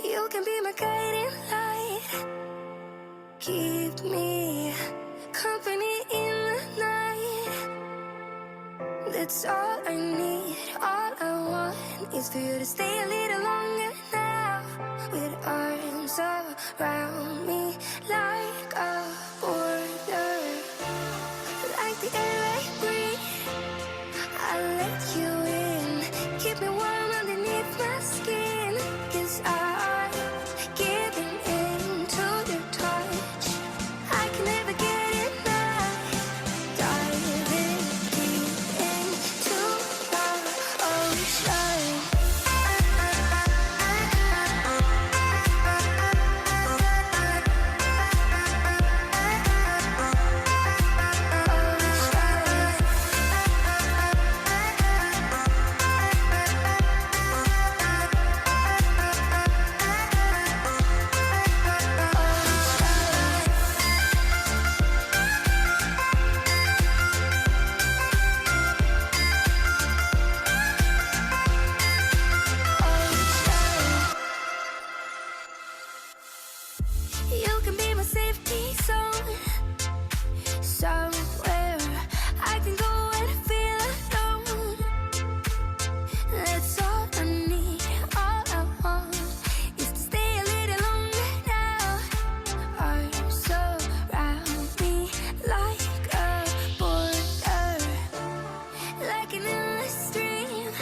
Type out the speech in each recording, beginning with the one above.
You can be my guiding light, keep me company in the night. That's all I need, all I want is for you to stay a little longer now. With arms around me like a border, like the air I breathe. I'll let you in, keep me warm underneath my skin. 'Cause I'm giving in to your touch, I can never get enough. Diving deep into the ocean. You can be my safety zone, somewhere I can go and feel alone. That's all I need, all I want is to stay a little longer now. Arms around me like a border, like an endless stream.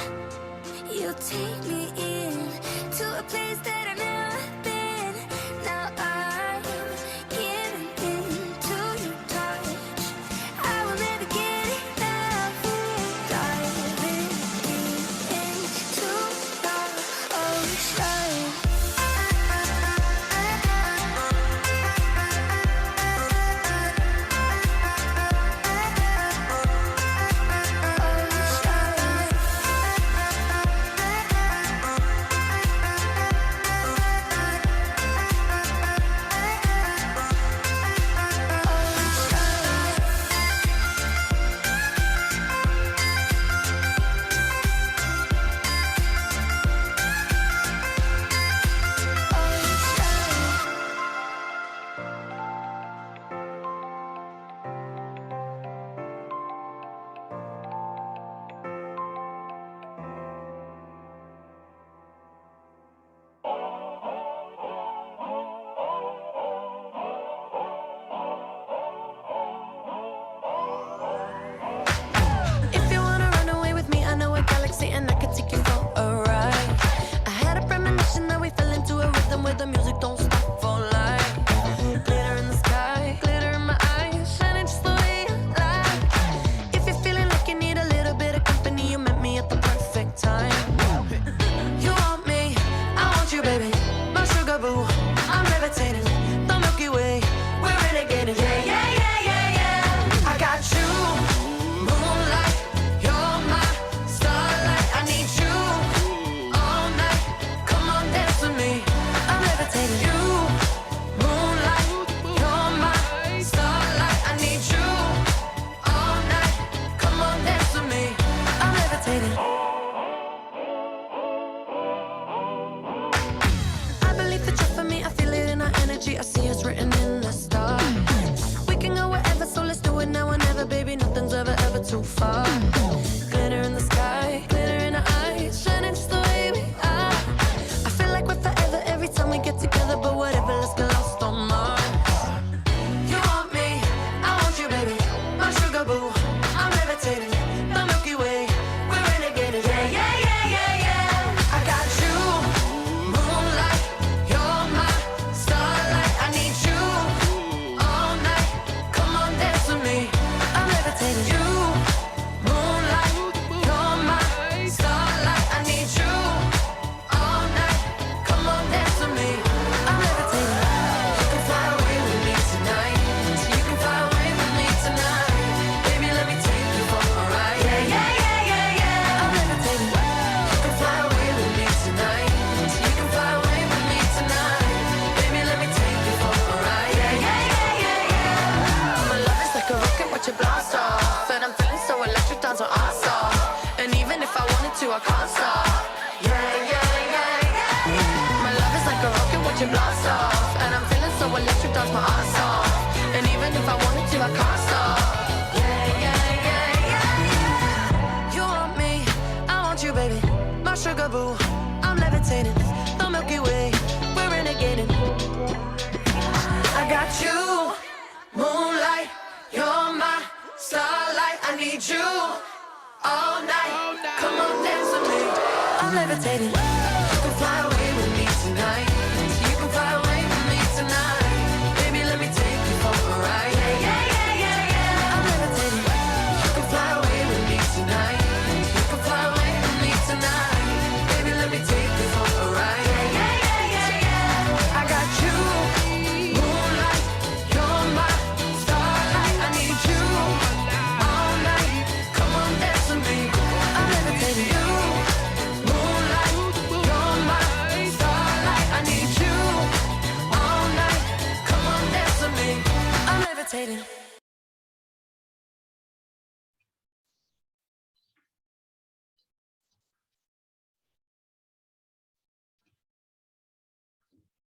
You take me in to a place that I've never been. Now I'm giving in to your touch, I will never get enough. Diving deep into the ocean. I see us written in the stars. We can go wherever, so let's do it now or never, baby. Nothing's ever too far. Glitter in the sky, glitter in our eyes, shining just the way we are. I feel like we're forever every time we get together, but whatever, let's get lost on Mars. You want me, I want you, baby. My sugar boo, I'm levitating. The Milky Way, we're renegading. Yeah, yeah, yeah, yeah, yeah. I got you, moonlight. You're my starlight. I need you all night. Come on, dance with me. I'm levitating. You, moonlight. You're my starlight. I need you all night. Come on, dance with me. I'm levitating. You can fly away with me tonight. So you can fly away with me tonight. Baby, let me take you for a ride. Yeah, yeah, yeah, yeah, yeah. I'm levitating. You can fly away with me tonight. So you can fly away with me tonight. Baby, let me take you for a ride. Yeah, yeah, yeah, yeah, yeah. My love is like a rocket, watch it blast off. And I'm feeling so electric, dance on our off. And even if I wanted to, I can't stop. Yeah, yeah, yeah, yeah. My love is like a rocket, watch it blast off. And I'm feeling so electric, dance my ass off. And even if I wanted to, I can't stop. Yeah, yeah, yeah, yeah. You want me, I want you, baby. My sugar boo, I'm levitating. The Milky Way, we're renegading. I got you, moonlight. You're my starlight. I need you all night. Come on, dance with me. I'm levitating. You can fly away with me tonight. You can fly away with me tonight. Baby, let me take you for a ride. Yeah, yeah, yeah, yeah, yeah. I'm levitating. You can fly away with me tonight. You can fly away with me tonight. Baby, let me take you for a ride. Yeah, yeah, yeah, yeah, yeah. I got you, moonlight. You're my starlight. I need you all night. Come on, dance with me. I'm levitating. You, moonlight. You're my starlight. I need you all night. Come on, dance with me. I'm levitating.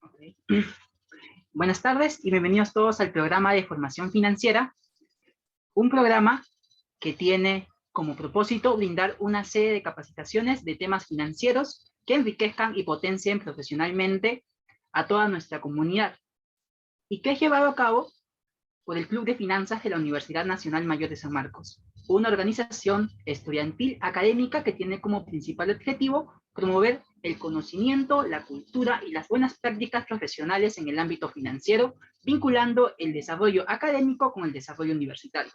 Ok. Buenas tardes y bienvenidos todos al programa de formación financiera, un programa que tiene como propósito brindar una serie de capacitaciones de temas financieros que enriquezcan y potencien profesionalmente a toda nuestra comunidad, y que es llevado a cabo por el Club de Finanzas de la Universidad Nacional Mayor de San Marcos, una organización estudiantil académica que tiene como principal objetivo promover el conocimiento, la cultura y las buenas prácticas profesionales en el ámbito financiero, vinculando el desarrollo académico con el desarrollo universitario.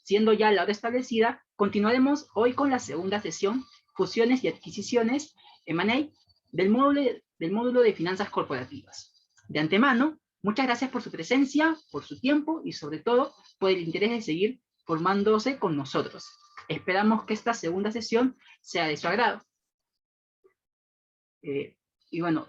Siendo ya la hora establecida, continuaremos hoy con la segunda sesión, Fusiones y Adquisiciones, M&A, del módulo de Finanzas Corporativas. De antemano, muchas gracias por su presencia, por su tiempo y sobre todo por el interés de seguir formándose con nosotros. Esperamos que esta segunda sesión sea de su agrado. Y bueno,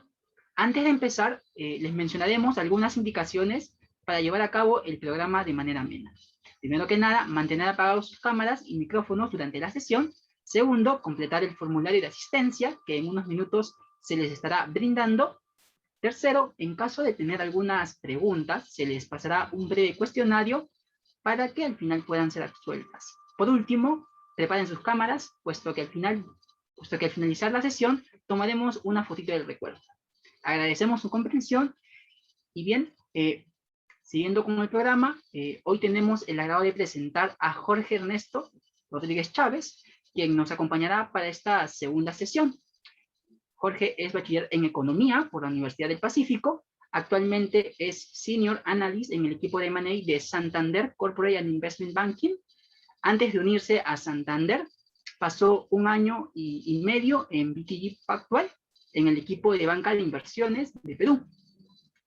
antes de empezar, les mencionaremos algunas indicaciones para llevar a cabo el programa de manera amena. Primero que nada, mantener apagados sus cámaras y micrófonos durante la sesión. Segundo, completar el formulario de asistencia, que en unos minutos se les estará brindando. Tercero, en caso de tener algunas preguntas, se les pasará un breve cuestionario para que al final puedan ser absueltas. Por último, preparen sus cámaras, puesto que al finalizar la sesión tomaremos una fotito del recuerdo. Agradecemos su comprensión y bien, siguiendo con el programa, hoy tenemos el agrado de presentar a Jorge Ernesto Rodríguez Chávez, quien nos acompañará para esta segunda sesión. Jorge es bachiller en Economía por la Universidad del Pacífico. Actualmente es Senior Analyst en el equipo de M&A de Santander Corporate and Investment Banking. Antes de unirse a Santander, pasó 1 año y medio en BTG Pactual, en el equipo de banca de inversiones de Perú.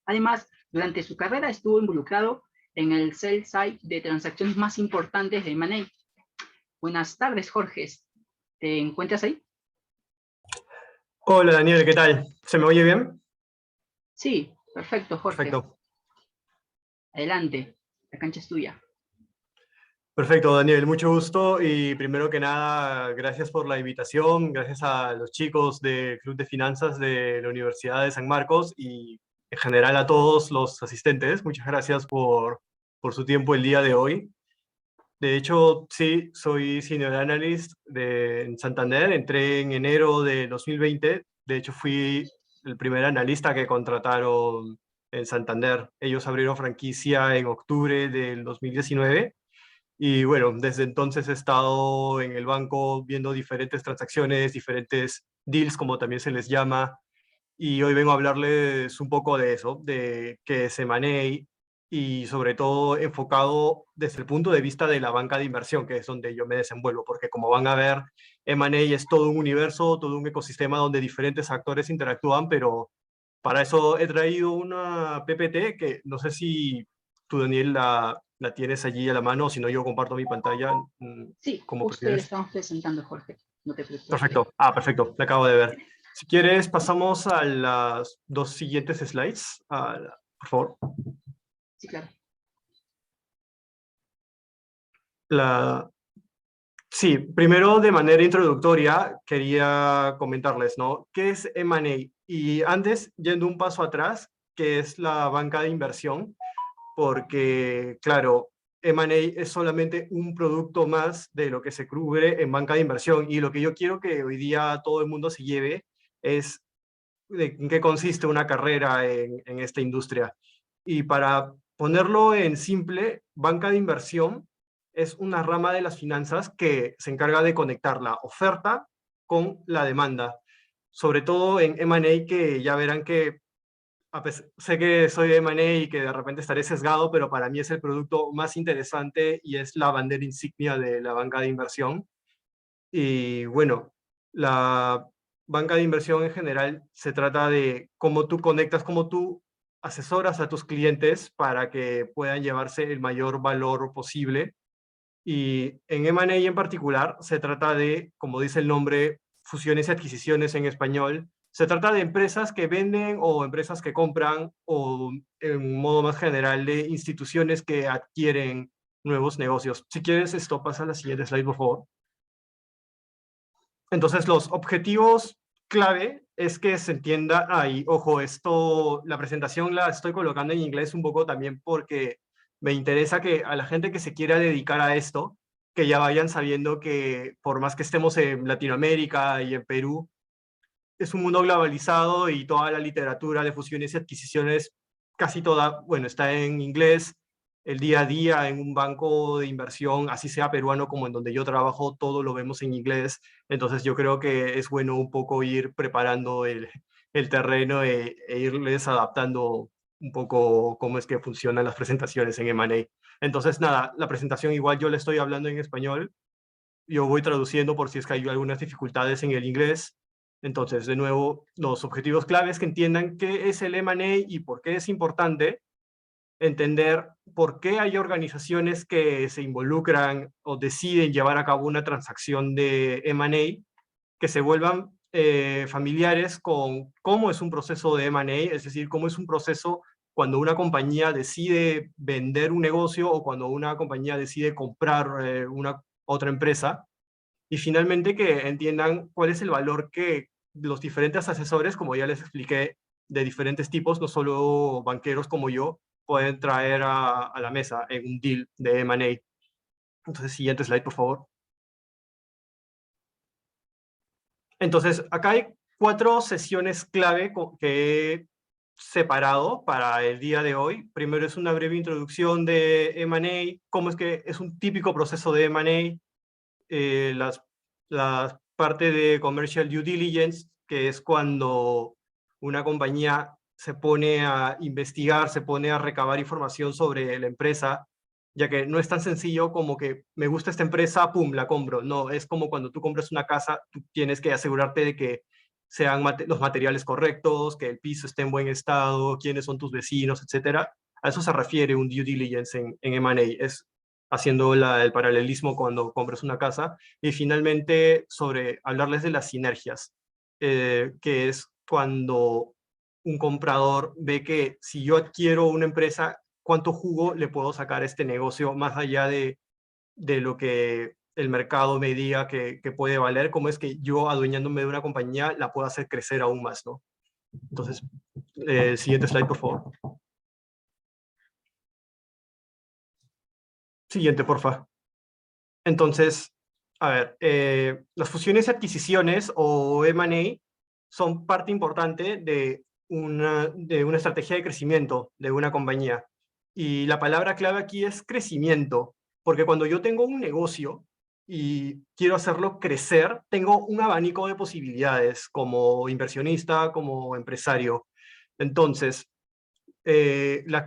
Además, durante su carrera estuvo involucrado en el sell side de transacciones más importantes de M&A. Buenas tardes, Jorge. ¿Te encuentras ahí? Hola Daniel, ¿qué tal? ¿Se me oye bien? Sí, perfecto, Jorge. Perfecto. Adelante, la cancha es tuya. Perfecto, Daniel, mucho gusto y primero que nada, gracias por la invitación, gracias a los chicos del Club de Finanzas de la Universidad de San Marcos y en general a todos los asistentes. Muchas gracias por su tiempo el día de hoy. De hecho, sí, soy Senior Analyst en Santander. Entré en enero de 2020. De hecho, fui el primer analista que contrataron en Santander. Ellos abrieron franquicia en octubre del 2019. Y bueno, desde entonces he estado en el banco viendo diferentes transacciones, diferentes deals, como también se les llama. Y hoy vengo a hablarles un poco de eso, de qué es M&A y sobre todo enfocado desde el punto de vista de la banca de inversión, que es donde yo me desenvuelvo, porque como van a ver, M&A es todo un universo, todo un ecosistema donde diferentes actores interactúan, pero para eso he traído una PPT que no sé si tú, Daniel, la tienes allí a la mano, o si no, yo comparto mi pantalla, Sí, como justo le prefieres. estamos presentando, Jorge. No te preocupes. Perfecto. Ah, perfecto. La acabo de ver. Si quieres, pasamos a las dos siguientes slides. Por favor. Sí, claro. La... Sí, primero de manera introductoria quería comentarles, ¿no? ¿Qué es M&A? Y antes, yendo un paso atrás, ¿qué es la banca de inversión? Porque, claro, M&A es solamente un producto más de lo que se cubre en banca de inversión. Y lo que yo quiero que hoy día todo el mundo se lleve es en qué consiste una carrera en esta industria. Y para ponerlo en simple, banca de inversión es una rama de las finanzas que se encarga de conectar la oferta con la demanda. Sobre todo en M&A, que ya verán que sé que soy de M&A y que de repente estaré sesgado, pero para mí es el producto más interesante y es la bandera insignia de la banca de inversión. Y bueno, la banca de inversión en general se trata de cómo tú conectas, cómo tú asesoras a tus clientes para que puedan llevarse el mayor valor posible. Y en M&A en particular se trata de, como dice el nombre, fusiones y adquisiciones en español. Se trata de empresas que venden o empresas que compran o en un modo más general de instituciones que adquieren nuevos negocios. Si quieres esto, pasa a la siguiente slide, por favor. Entonces, los objetivos clave es que se entienda, ojo, la presentación la estoy colocando en inglés un poco también porque me interesa que a la gente que se quiera dedicar a esto, que ya vayan sabiendo que por más que estemos en Latinoamérica y en Perú, es un mundo globalizado y toda la literatura de fusiones y adquisiciones, casi toda, bueno, está en inglés. El día a día en un banco de inversión, así sea peruano como en donde yo trabajo, todo lo vemos en inglés. Entonces yo creo que es bueno un poco ir preparando el terreno e irles adaptando un poco cómo es que funcionan las presentaciones en M&A. Entonces nada, la presentación igual yo le estoy hablando en español, yo voy traduciendo por si es que hay algunas dificultades en el inglés. Entonces, de nuevo, los objetivos claves que entiendan qué es el M&A y por qué es importante entender por qué hay organizaciones que se involucran o deciden llevar a cabo una transacción de M&A, que se vuelvan familiares con cómo es un proceso de M&A, es decir, cómo es un proceso cuando una compañía decide vender un negocio o cuando una compañía decide comprar una otra empresa, y finalmente que entiendan cuál es el valor que los diferentes asesores, como ya les expliqué, de diferentes tipos, no solo banqueros como yo, pueden traer a la mesa en un deal de M&A. Entonces, siguiente slide, por favor. Entonces, acá hay 4 sesiones clave que he separado para el día de hoy. Primero es una breve introducción de M&A, cómo es que es un típico proceso de M&A, la parte de commercial due diligence, que es cuando una compañía se pone a investigar, se pone a recabar información sobre la empresa, ya que no es tan sencillo como que me gusta esta empresa, pum, la compro. No, es como cuando tú compras una casa, tú tienes que asegurarte de que sean los materiales correctos, que el piso esté en buen estado, quiénes son tus vecinos, etcétera. A eso se refiere un due diligence en M&A. Es haciendo el paralelismo cuando compras una casa. Y finalmente, sobre hablarles de las sinergias, que es cuando un comprador ve que si yo adquiero una empresa, ¿cuánto jugo le puedo sacar a este negocio más allá de lo que el mercado me diga que puede valer? ¿Cómo es que yo, adueñándome de una compañía, la puedo hacer crecer aún más, ¿no? Entonces, Siguiente slide, por favor. Siguiente, porfa. Entonces, a ver, las fusiones y adquisiciones o M&A son parte importante de una estrategia de crecimiento de una compañía. Y la palabra clave aquí es crecimiento, porque cuando yo tengo un negocio y quiero hacerlo crecer, tengo un abanico de posibilidades como inversionista, como empresario. Entonces, la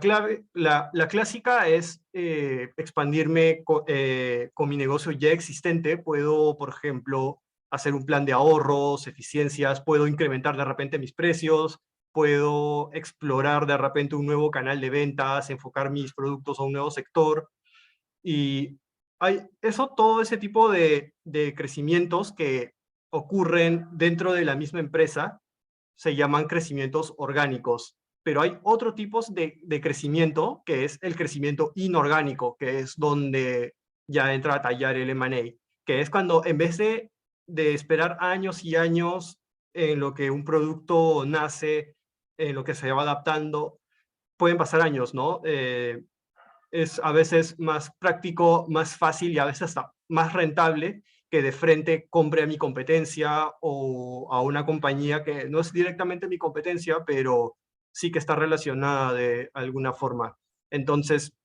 clásica es expandirme con mi negocio ya existente. Puedo, por ejemplo, hacer un plan de ahorros, eficiencias, puedo incrementar de repente mis precios, puedo explorar de repente un nuevo canal de ventas, enfocar mis productos a un nuevo sector. Y hay todo ese tipo de crecimientos que ocurren dentro de la misma empresa se llaman crecimientos orgánicos, pero hay otro tipo de crecimiento que es el crecimiento inorgánico, que es donde ya entra a tallar el M&A, que es cuando en vez de esperar años y años en lo que un producto nace, en lo que se va adaptando, pueden pasar años, ¿no? Es a veces más práctico, más fácil y a veces hasta más rentable que de frente compre a mi competencia o a una compañía que no es directamente mi competencia, pero sí que está relacionada de alguna forma. Entonces,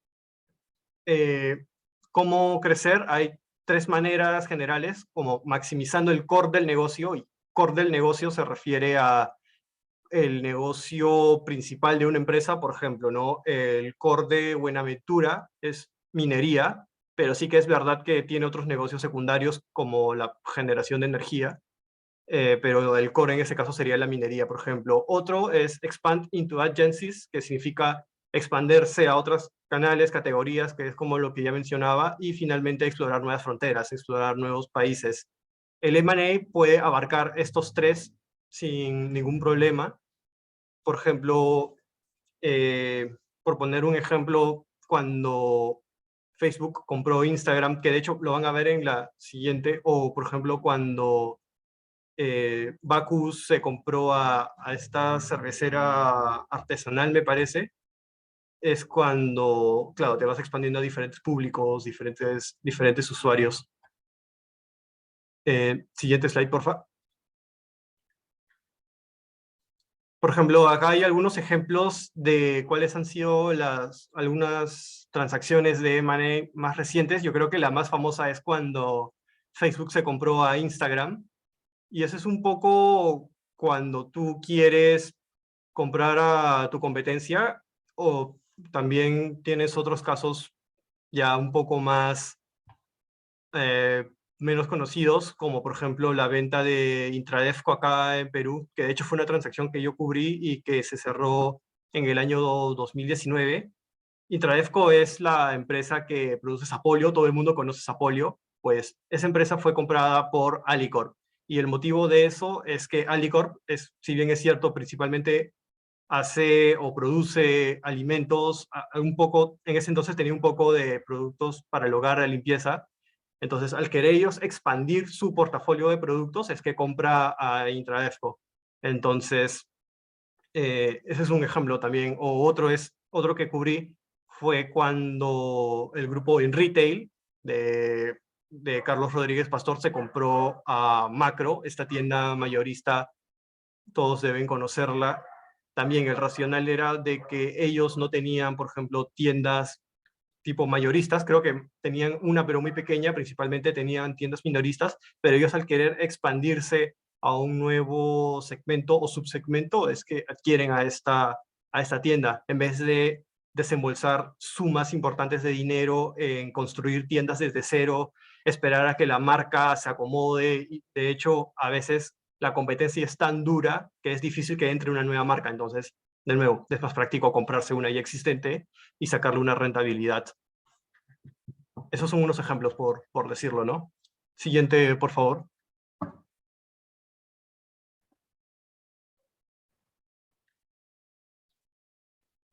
¿cómo crecer? Hay tres maneras generales, como maximizando el core del negocio, y core del negocio se refiere a el negocio principal de una empresa. Por ejemplo, ¿no? El core de Buenaventura es minería, pero sí que es verdad que tiene otros negocios secundarios como la generación de energía, pero el core en ese caso sería la minería, por ejemplo. Otro es expand into adjacencies, que significa expandirse a otros canales, categorías, que es como lo que ya mencionaba, y finalmente explorar nuevas fronteras, explorar nuevos países. El M&A puede abarcar estos tres sin ningún problema. Por ejemplo, por poner un ejemplo, cuando Facebook compró Instagram, que de hecho lo van a ver en la siguiente, o por ejemplo cuando Bacus se compró a esta cervecera artesanal, me parece, es cuando, claro, te vas expandiendo a diferentes públicos, diferentes usuarios. Siguiente slide, por favor. Por ejemplo, acá hay algunos ejemplos de cuáles han sido algunas transacciones de M&A más recientes. Yo creo que la más famosa es cuando Facebook se compró a Instagram. Y eso es un poco cuando tú quieres comprar a tu competencia, o también tienes otros casos ya un poco más menos conocidos, como por ejemplo la venta de Intradefco acá en Perú, que de hecho fue una transacción que yo cubrí y que se cerró en el año 2019. Intradefco es la empresa que produce Sapolio, todo el mundo conoce Sapolio, pues esa empresa fue comprada por Alicorp. Y el motivo de eso es que Alicorp, si bien es cierto, principalmente hace o produce alimentos, un poco, en ese entonces tenía un poco de productos para el hogar, la limpieza. Entonces, al querer ellos expandir su portafolio de productos, es que compra a Intradefco. Entonces, ese es un ejemplo también. O otro que cubrí fue cuando el grupo en retail de Carlos Rodríguez Pastor se compró a Macro, esta tienda mayorista, todos deben conocerla. También el racional era de que ellos no tenían, por ejemplo, tiendas tipo mayoristas, creo que tenían una pero muy pequeña, principalmente tenían tiendas minoristas, pero ellos al querer expandirse a un nuevo segmento o subsegmento es que adquieren a esta tienda, en vez de desembolsar sumas importantes de dinero en construir tiendas desde cero, esperar a que la marca se acomode, y de hecho a veces la competencia es tan dura que es difícil que entre una nueva marca. Entonces, de nuevo, es más práctico comprarse una ya existente y sacarle una rentabilidad. Esos son unos ejemplos, por decirlo, ¿no? Siguiente, por favor.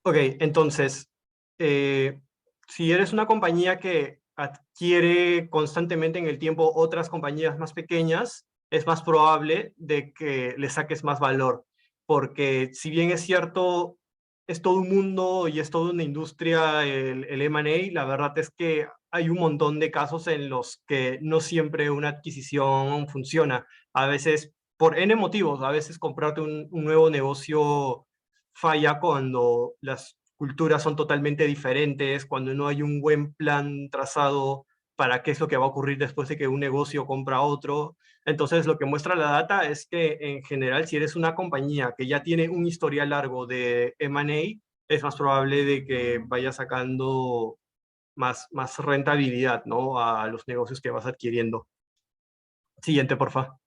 Ok, entonces, si eres una compañía que adquiere constantemente en el tiempo otras compañías más pequeñas, es más probable de que le saques más valor, porque si bien es cierto, es todo un mundo y es toda una industria el M&A, la verdad es que hay un montón de casos en los que no siempre una adquisición funciona. A veces, por N motivos, a veces comprarte un nuevo negocio falla cuando las culturas son totalmente diferentes, cuando no hay un buen plan trazado para qué es lo que va a ocurrir después de que un negocio compra otro. Entonces, lo que muestra la data es que en general, si eres una compañía que ya tiene un historial largo de M&A, es más probable de que vaya sacando más rentabilidad, ¿no? A los negocios que vas adquiriendo. Siguiente, porfa.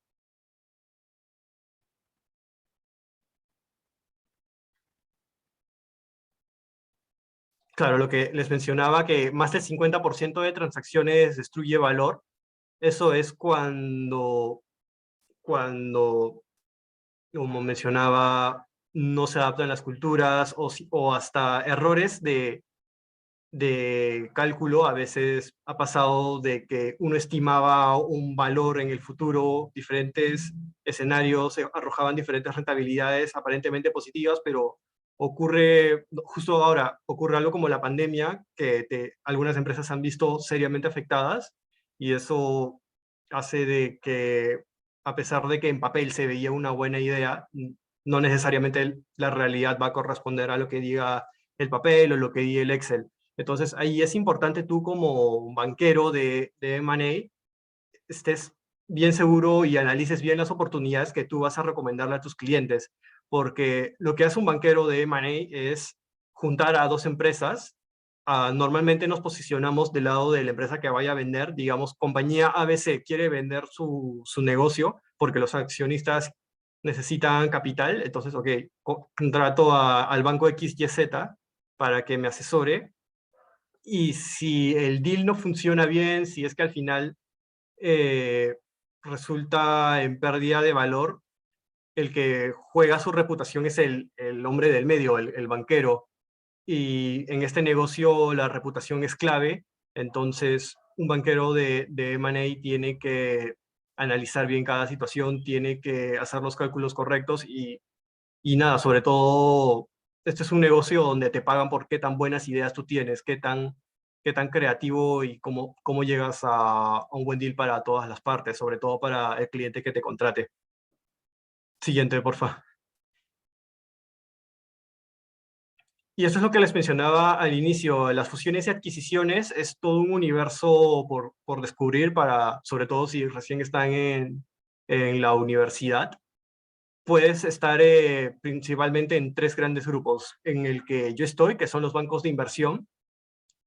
Claro, lo que les mencionaba, que más del 50% de transacciones destruye valor. Eso es cuando, como mencionaba, no se adaptan las culturas o hasta errores de cálculo. A veces ha pasado de que uno estimaba un valor en el futuro, diferentes escenarios arrojaban diferentes rentabilidades aparentemente positivas, pero ocurre, justo ahora, ocurre algo como la pandemia, que algunas empresas han visto seriamente afectadas, y eso hace de que, a pesar de que en papel se veía una buena idea, no necesariamente la realidad va a corresponder a lo que diga el papel o lo que diga el Excel. Entonces, ahí es importante tú como banquero de M&A estés bien seguro y analices bien las oportunidades que tú vas a recomendarle a tus clientes, porque lo que hace un banquero de M&A es juntar a dos empresas. Normalmente nos posicionamos del lado de la empresa que vaya a vender, digamos, compañía ABC quiere vender su negocio porque los accionistas necesitan capital, entonces, ok, contrato al banco XYZ para que me asesore, y si el deal no funciona bien, si es que al final eh, resulta en pérdida de valor, el que juega su reputación es el hombre del medio, el banquero. Y en este negocio la reputación es clave, entonces un banquero de M&A tiene que analizar bien cada situación, tiene que hacer los cálculos correctos y nada, sobre todo, este es un negocio donde te pagan por qué tan buenas ideas tú tienes, qué tan creativo y cómo llegas a un buen deal para todas las partes, sobre todo para el cliente que te contrate. Siguiente, porfa. Y eso es lo que les mencionaba al inicio, las fusiones y adquisiciones es todo un universo por descubrir para, sobre todo si recién están en la universidad. Puedes estar principalmente en tres grandes grupos. En el que yo estoy, que son los bancos de inversión.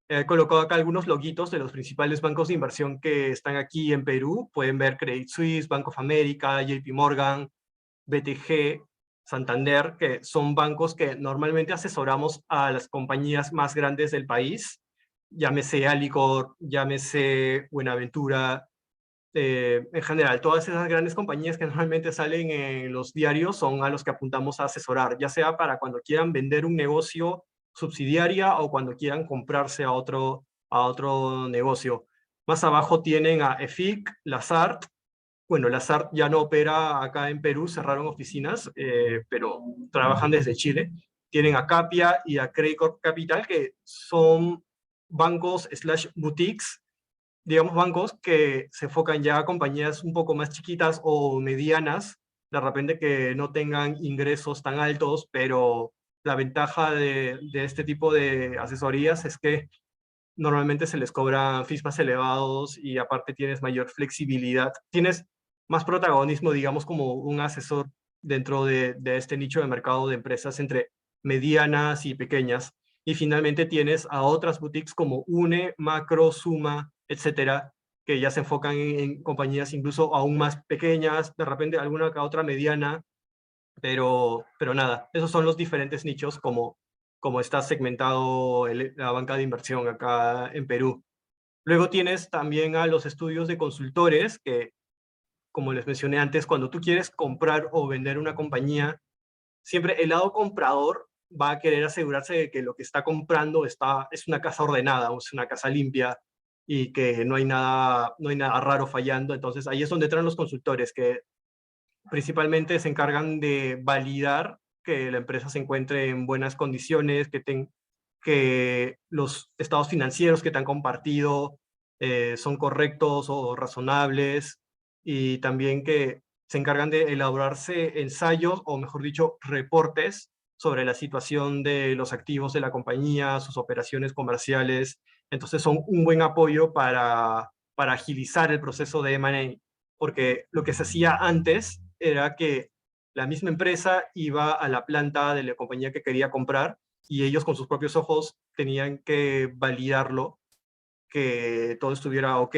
He colocado acá algunos loguitos de los principales bancos de inversión que están aquí en Perú. Pueden ver Credit Suisse, Bank of America, JP Morgan, BTG, Santander, que son bancos que normalmente asesoramos a las compañías más grandes del país. Llámese Alicor, llámese Buenaventura, en general, todas esas grandes compañías que normalmente salen en los diarios son a los que apuntamos a asesorar, ya sea para cuando quieran vender un negocio subsidiaria o cuando quieran comprarse a otro negocio. Más abajo tienen a EFIC, Lazard. Bueno, Lazard ya no opera acá en Perú, cerraron oficinas, pero trabajan desde Chile. Tienen a Capia y a Credicorp Capital, que son bancos slash boutiques, digamos, bancos que se enfocan ya a compañías un poco más chiquitas o medianas, de repente que no tengan ingresos tan altos, pero la ventaja de este tipo de asesorías es que normalmente se les cobran fees más elevados y aparte tienes mayor flexibilidad, tienes más protagonismo, digamos, como un asesor dentro de este nicho de mercado de empresas entre medianas y pequeñas. Y finalmente tienes a otras boutiques como UNE, Macro, Suma, etcétera, que ya se enfocan en compañías incluso aún más pequeñas, de repente alguna que otra mediana, pero nada, esos son los diferentes nichos como está segmentado la banca de inversión acá en Perú. Luego tienes también a los estudios de consultores, que como les mencioné antes, cuando tú quieres comprar o vender una compañía, siempre el lado comprador va a querer asegurarse de que lo que está comprando es una casa ordenada, es una casa limpia y que no hay nada raro fallando. Entonces ahí es donde entran los consultores, que principalmente se encargan de validar que la empresa se encuentre en buenas condiciones, que los estados financieros que te han compartido son correctos o razonables, y también que se encargan de elaborarse ensayos, o mejor dicho, reportes sobre la situación de los activos de la compañía, sus operaciones comerciales. Entonces son un buen apoyo para agilizar el proceso de M&A, porque lo que se hacía antes era que la misma empresa iba a la planta de la compañía que quería comprar y ellos con sus propios ojos tenían que validarlo, que todo estuviera ok.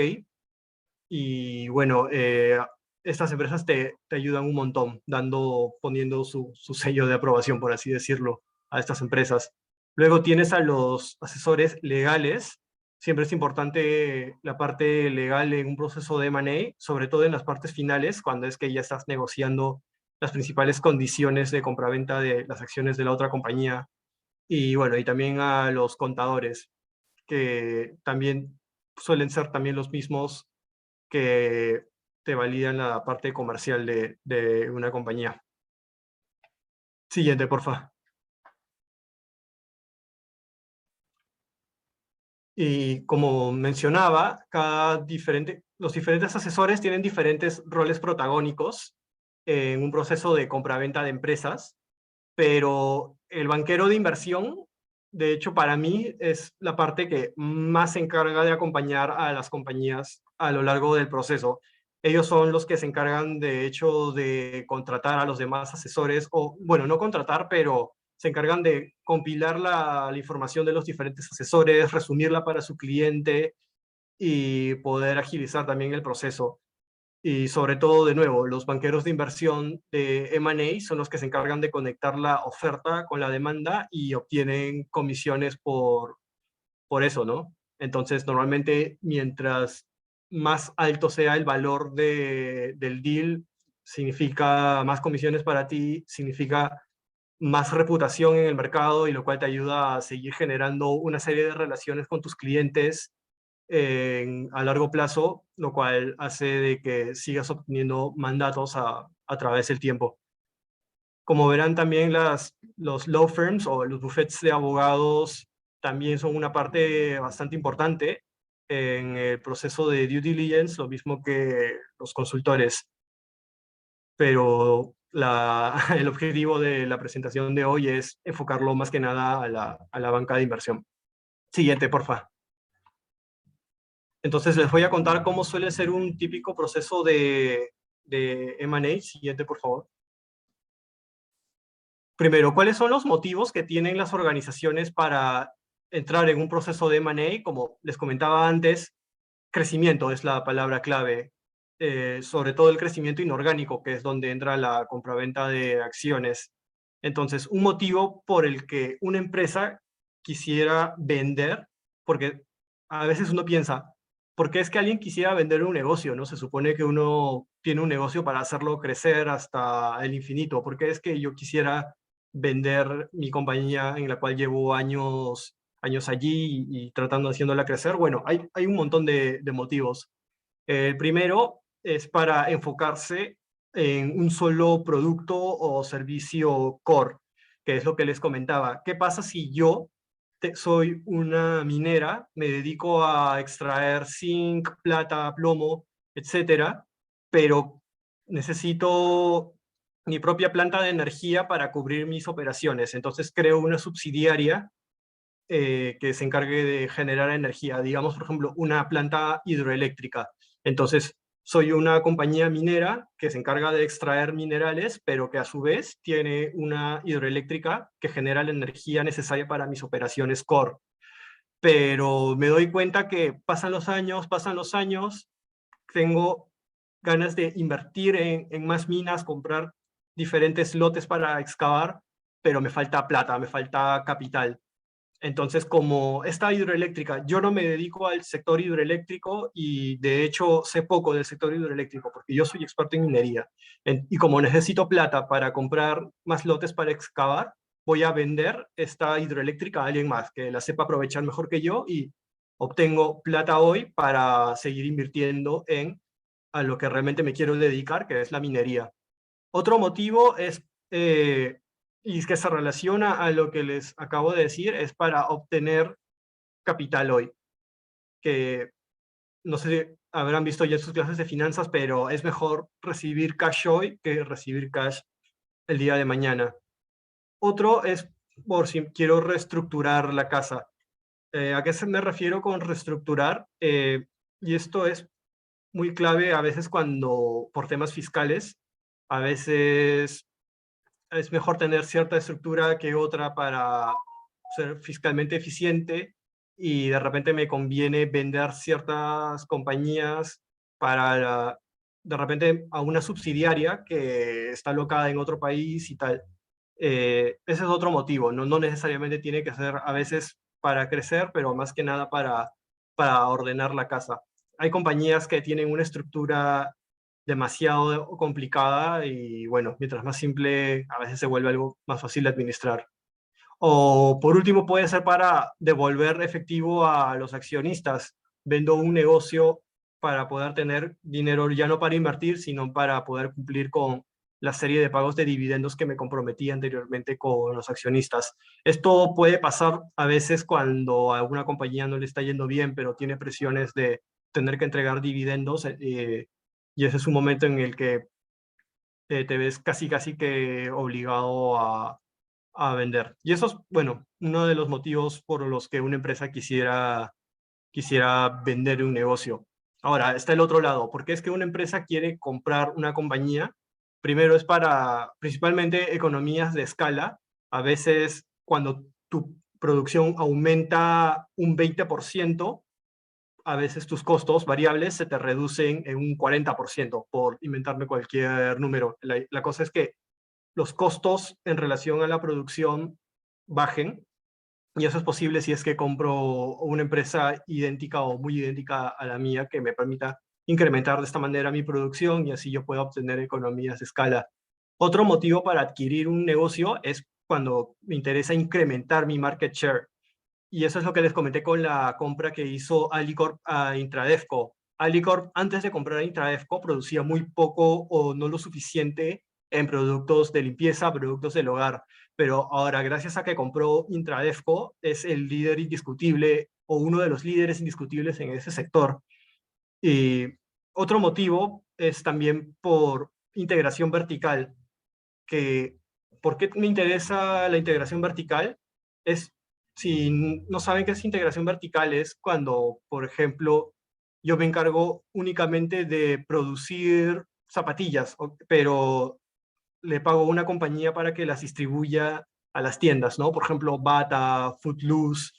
Y bueno, estas empresas te ayudan un montón, poniendo su sello de aprobación, por así decirlo, a estas empresas. Luego tienes a los asesores legales. Siempre es importante la parte legal en un proceso de M&A, sobre todo en las partes finales, cuando es que ya estás negociando las principales condiciones de compraventa de las acciones de la otra compañía. Y bueno, y también a los contadores, que también suelen ser también los mismos que te validan la parte comercial de una compañía. Siguiente, porfa. Y como mencionaba, los diferentes asesores tienen diferentes roles protagónicos en un proceso de compraventa de empresas, pero el banquero de inversión, de hecho, para mí es la parte que más se encarga de acompañar a las compañías a lo largo del proceso. Ellos son los que se encargan, de hecho, de contratar a los demás asesores, o bueno, no contratar, pero se encargan de compilar la información de los diferentes asesores, resumirla para su cliente y poder agilizar también el proceso. Y sobre todo, de nuevo, los banqueros de inversión de M&A son los que se encargan de conectar la oferta con la demanda y obtienen comisiones por eso, ¿no? Entonces, normalmente, mientras más alto sea el valor del deal, significa más comisiones para ti, significa más reputación en el mercado, y lo cual te ayuda a seguir generando una serie de relaciones con tus clientes a largo plazo, lo cual hace de que sigas obteniendo mandatos a través del tiempo. Como verán, también los law firms o los bufetes de abogados también son una parte bastante importante en el proceso de due diligence, lo mismo que los consultores. Pero el objetivo de la presentación de hoy es enfocarlo más que nada a la banca de inversión. Siguiente, porfa. Entonces les voy a contar cómo suele ser un típico proceso de M&A. Siguiente, por favor. Primero, ¿cuáles son los motivos que tienen las organizaciones para entrar en un proceso de M&A? Como les comentaba antes, crecimiento es la palabra clave, sobre todo el crecimiento inorgánico, que es donde entra la compraventa de acciones. Entonces, un motivo por el que una empresa quisiera vender, porque a veces uno piensa, ¿por qué es que alguien quisiera vender un negocio? ¿No? Se supone que uno tiene un negocio para hacerlo crecer hasta el infinito. ¿Por qué es que yo quisiera vender mi compañía en la cual llevo años allí y tratando haciéndola crecer? Bueno, hay un montón de motivos. El primero es para enfocarse en un solo producto o servicio core, que es lo que les comentaba. ¿Qué pasa si yo soy una minera, me dedico a extraer zinc, plata, plomo, etcétera, pero necesito mi propia planta de energía para cubrir mis operaciones? Entonces creo una subsidiaria que se encargue de generar energía, digamos, por ejemplo, una planta hidroeléctrica. Entonces, soy una compañía minera que se encarga de extraer minerales, pero que a su vez tiene una hidroeléctrica que genera la energía necesaria para mis operaciones core. Pero me doy cuenta que pasan los años, tengo ganas de invertir en más minas, comprar diferentes lotes para excavar, pero me falta plata, me falta capital. Entonces, como esta hidroeléctrica, yo no me dedico al sector hidroeléctrico y de hecho sé poco del sector hidroeléctrico porque yo soy experto en minería. Y como necesito plata para comprar más lotes para excavar, voy a vender esta hidroeléctrica a alguien más que la sepa aprovechar mejor que yo, y obtengo plata hoy para seguir invirtiendo a lo que realmente me quiero dedicar, que es la minería. Otro motivo es y que se relaciona a lo que les acabo de decir, es para obtener capital hoy, que no sé si habrán visto ya sus clases de finanzas, pero es mejor recibir cash hoy que recibir cash el día de mañana. Otro es por si quiero reestructurar la casa. ¿A qué me refiero con reestructurar? Y esto es muy clave a veces cuando, por temas fiscales, a veces es mejor tener cierta estructura que otra para ser fiscalmente eficiente y de repente me conviene vender ciertas compañías para de repente a una subsidiaria que está alocada en otro país y tal. Ese es otro motivo, ¿no? No necesariamente tiene que ser a veces para crecer, pero más que nada para ordenar la casa. Hay compañías que tienen una estructura demasiado complicada y bueno, mientras más simple, a veces se vuelve algo más fácil de administrar. O por último puede ser para devolver efectivo a los accionistas. Vendo un negocio para poder tener dinero ya no para invertir, sino para poder cumplir con la serie de pagos de dividendos que me comprometí anteriormente con los accionistas. Esto puede pasar a veces cuando a alguna compañía no le está yendo bien, pero tiene presiones de tener que entregar dividendos, y ese es un momento en el que te ves casi que obligado a vender. Y eso es, bueno, uno de los motivos por los que una empresa quisiera vender un negocio. Ahora, está el otro lado. ¿Por qué es que una empresa quiere comprar una compañía? Primero es para, principalmente, economías de escala. A veces, cuando tu producción aumenta un 20%, a veces tus costos variables se te reducen en un 40%, por inventarme cualquier número. La cosa es que los costos en relación a la producción bajen, y eso es posible si es que compro una empresa idéntica o muy idéntica a la mía que me permita incrementar de esta manera mi producción y así yo pueda obtener economías de escala. Otro motivo para adquirir un negocio es cuando me interesa incrementar mi market share. Y eso es lo que les comenté con la compra que hizo Alicorp a Intradefco. Alicorp, antes de comprar a Intradefco, producía muy poco o no lo suficiente en productos de limpieza, productos del hogar. Pero ahora, gracias a que compró Intradefco, es el líder indiscutible o uno de los líderes indiscutibles en ese sector. Y otro motivo es también por integración vertical, que ¿por qué me interesa la integración vertical? Es, si no saben qué es integración vertical, es cuando, por ejemplo, yo me encargo únicamente de producir zapatillas, pero le pago a una compañía para que las distribuya a las tiendas, ¿no? Por ejemplo, Bata, Footloose,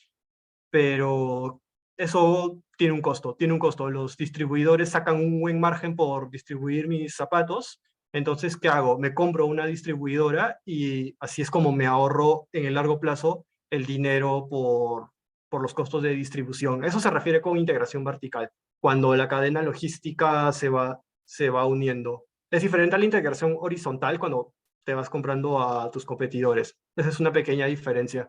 pero eso tiene un costo, tiene un costo. Los distribuidores sacan un buen margen por distribuir mis zapatos. Entonces, ¿qué hago? Me compro una distribuidora y así es como me ahorro en el largo plazo el dinero por los costos de distribución. Eso se refiere con integración vertical, cuando la cadena logística se va uniendo. Es diferente a la integración horizontal cuando te vas comprando a tus competidores. Esa es una pequeña diferencia.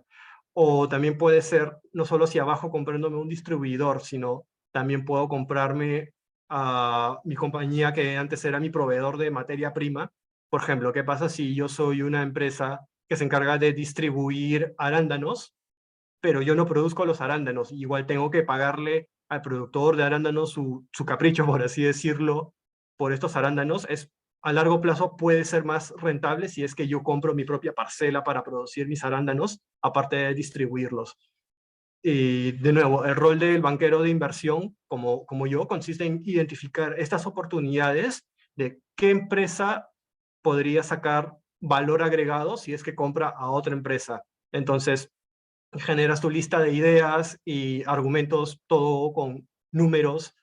O también puede ser no solo hacia abajo comprándome un distribuidor, sino también puedo comprarme a mi compañía que antes era mi proveedor de materia prima. Por ejemplo, ¿qué pasa si yo soy una empresa que se encarga de distribuir arándanos, pero yo no produzco los arándanos? Igual tengo que pagarle al productor de arándanos su capricho, por así decirlo, por estos arándanos. A largo plazo puede ser más rentable si es que yo compro mi propia parcela para producir mis arándanos, aparte de distribuirlos. Y de nuevo, el rol del banquero de inversión, como yo, consiste en identificar estas oportunidades de qué empresa podría sacar valor agregado si es que compra a otra empresa. Entonces, generas tu lista de ideas y argumentos, todo con números,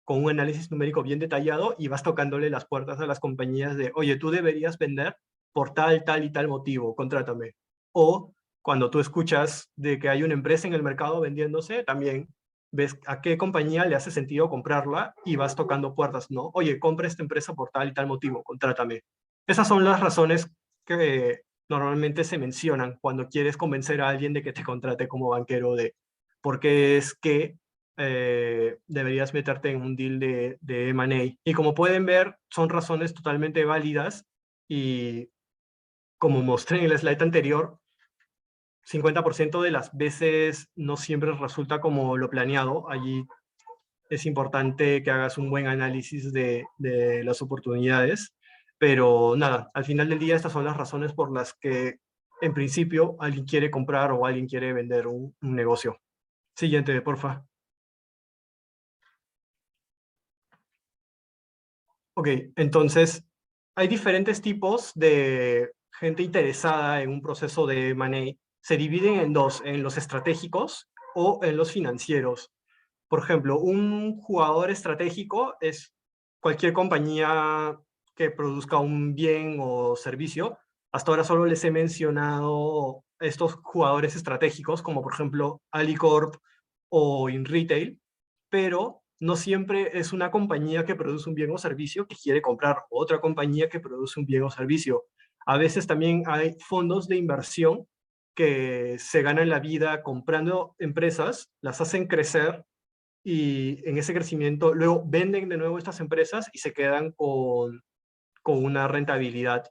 con un análisis numérico bien detallado, y vas tocándole las puertas a las compañías de, oye, tú deberías vender por tal, tal y tal motivo, contrátame. O cuando tú escuchas de que hay una empresa en el mercado vendiéndose, también ves a qué compañía le hace sentido comprarla y vas tocando puertas, ¿no? Oye, compra esta empresa por tal y tal motivo, contrátame. Esas son las razones que normalmente se mencionan cuando quieres convencer a alguien de que te contrate como banquero, de por qué es que deberías meterte en un deal de M&A. Y como pueden ver, son razones totalmente válidas y como mostré en el slide anterior, 50% de las veces no siempre resulta como lo planeado. Allí es importante que hagas un buen análisis de las oportunidades, pero nada, al final del día estas son las razones por las que en principio alguien quiere comprar o alguien quiere vender un negocio. Siguiente, porfa. Ok, entonces hay diferentes tipos de gente interesada en un proceso de M&A. Se dividen en dos, en los estratégicos o en los financieros. Por ejemplo, un jugador estratégico es cualquier compañía que produzca un bien o servicio. Hasta ahora solo les he mencionado estos jugadores estratégicos, como por ejemplo Alicorp o InRetail, pero no siempre es una compañía que produce un bien o servicio que quiere comprar otra compañía que produce un bien o servicio. A veces también hay fondos de inversión que se ganan la vida comprando empresas, las hacen crecer y en ese crecimiento luego venden de nuevo estas empresas y se quedan con una rentabilidad.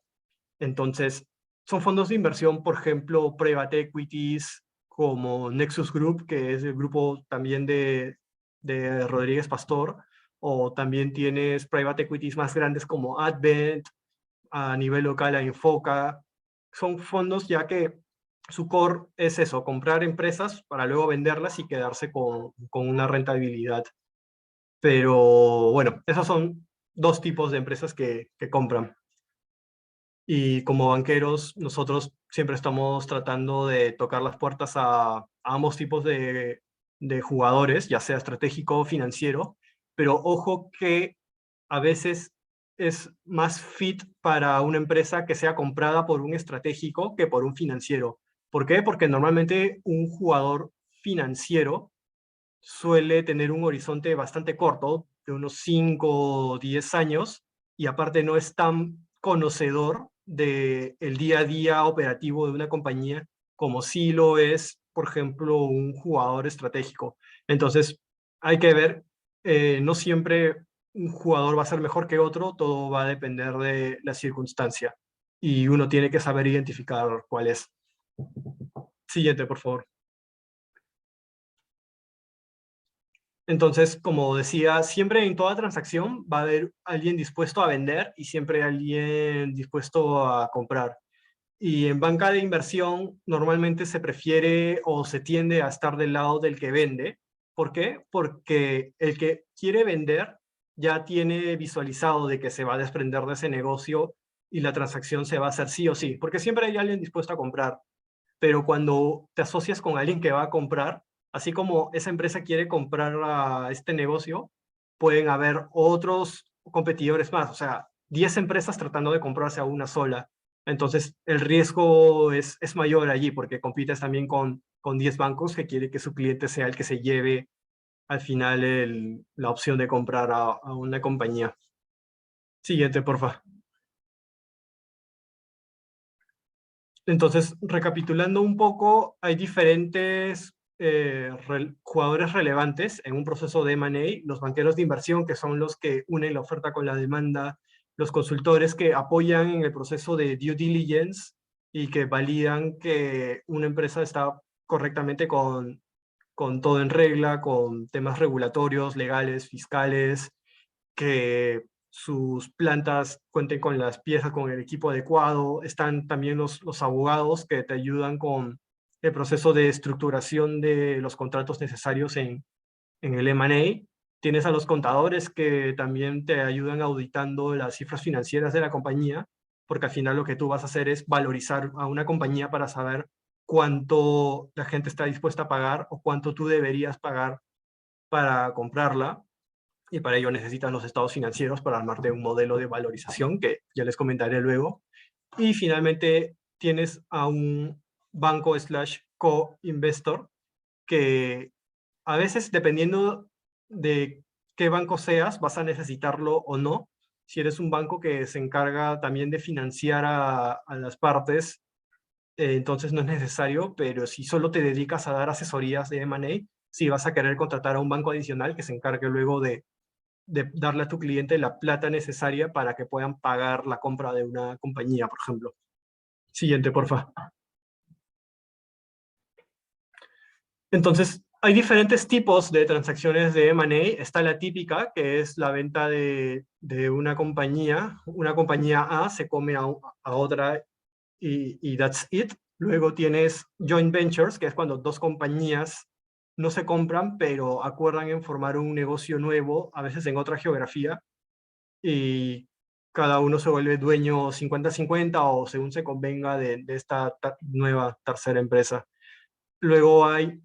Entonces, son fondos de inversión, por ejemplo, private equities como Nexus Group, que es el grupo también de Rodríguez Pastor, o también tienes private equities más grandes como Advent, a nivel local a Infoca. Son fondos ya que su core es eso, comprar empresas para luego venderlas y quedarse con una rentabilidad. Pero bueno, esos son dos tipos de empresas que compran. Y como banqueros, nosotros siempre estamos tratando de tocar las puertas a ambos tipos de jugadores, ya sea estratégico o financiero, pero ojo que a veces es más fit para una empresa que sea comprada por un estratégico que por un financiero. ¿Por qué? Porque normalmente un jugador financiero suele tener un horizonte bastante corto, de unos 5 o 10 años, y aparte no es tan conocedor del día a día operativo de una compañía como sí lo es, por ejemplo, un jugador estratégico. Entonces, hay que ver, no siempre un jugador va a ser mejor que otro, todo va a depender de la circunstancia, y uno tiene que saber identificar cuál es. Siguiente, por favor. Entonces, como decía, siempre en toda transacción va a haber alguien dispuesto a vender y siempre alguien dispuesto a comprar. Y en banca de inversión normalmente se prefiere o se tiende a estar del lado del que vende. ¿Por qué? Porque el que quiere vender ya tiene visualizado de que se va a desprender de ese negocio y la transacción se va a hacer sí o sí, porque siempre hay alguien dispuesto a comprar. Pero cuando te asocias con alguien que va a comprar, así como esa empresa quiere comprar a este negocio, pueden haber otros competidores más, o sea, 10 empresas tratando de comprarse a una sola. Entonces, el riesgo es mayor allí porque compites también con 10 bancos que quiere que su cliente sea el que se lleve al final la opción de comprar a una compañía. Siguiente, porfa. Entonces, recapitulando un poco, hay diferentes jugadores relevantes en un proceso de M&A, los banqueros de inversión, que son los que unen la oferta con la demanda, los consultores que apoyan en el proceso de due diligence y que validan que una empresa está correctamente con todo en regla, con temas regulatorios, legales, fiscales, que sus plantas cuenten con las piezas, con el equipo adecuado. Están también los abogados que te ayudan con el proceso de estructuración de los contratos necesarios en el M&A. Tienes a los contadores que también te ayudan auditando las cifras financieras de la compañía, porque al final lo que tú vas a hacer es valorizar a una compañía para saber cuánto la gente está dispuesta a pagar o cuánto tú deberías pagar para comprarla. Y para ello necesitas los estados financieros para armarte un modelo de valorización que ya les comentaré luego. Y finalmente tienes a un banco slash co-investor que a veces, dependiendo de qué banco seas, vas a necesitarlo o no. Si eres un banco que se encarga también de financiar a las partes, entonces no es necesario, pero si solo te dedicas a dar asesorías de M&A, sí vas a querer contratar a un banco adicional que se encargue luego de darle a tu cliente la plata necesaria para que puedan pagar la compra de una compañía, por ejemplo. Siguiente, porfa. Entonces, hay diferentes tipos de transacciones de M&A. Está la típica, que es la venta de una compañía. Una compañía A se come a otra y that's it. Luego tienes joint ventures, que es cuando dos compañías no se compran, pero acuerdan en formar un negocio nuevo, a veces en otra geografía, y cada uno se vuelve dueño 50-50 o según se convenga de esta nueva tercera empresa. Luego hay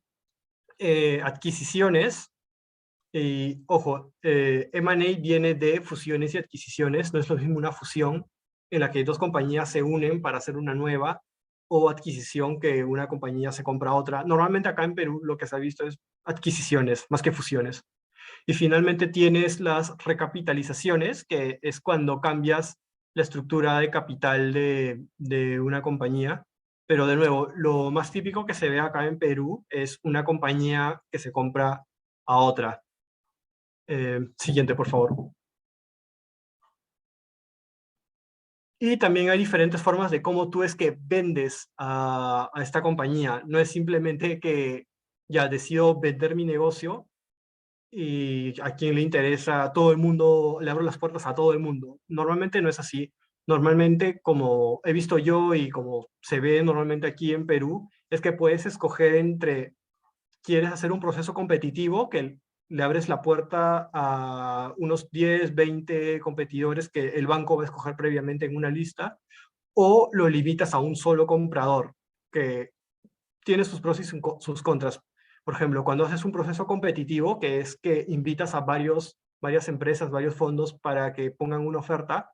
adquisiciones, y ojo, M&A viene de fusiones y adquisiciones, no es lo mismo una fusión en la que dos compañías se unen para hacer una nueva, o adquisición que una compañía se compra a otra. Normalmente acá en Perú lo que se ha visto es adquisiciones más que fusiones. Y finalmente tienes las recapitalizaciones, que es cuando cambias la estructura de capital de una compañía. Pero de nuevo, lo más típico que se ve acá en Perú es una compañía que se compra a otra. Siguiente, por favor. Y también hay diferentes formas de cómo tú es que vendes a esta compañía. No es simplemente que ya decido vender mi negocio y a quien le interesa, a todo el mundo, le abro las puertas a todo el mundo. Normalmente no es así. Normalmente, como he visto yo y como se ve normalmente aquí en Perú, es que puedes escoger entre, quieres hacer un proceso competitivo que le abres la puerta a unos 10, 20 competidores que el banco va a escoger previamente en una lista, o lo limitas a un solo comprador que tiene sus pros y sus contras. Por ejemplo, cuando haces un proceso competitivo, que es que invitas a varias empresas, varios fondos para que pongan una oferta,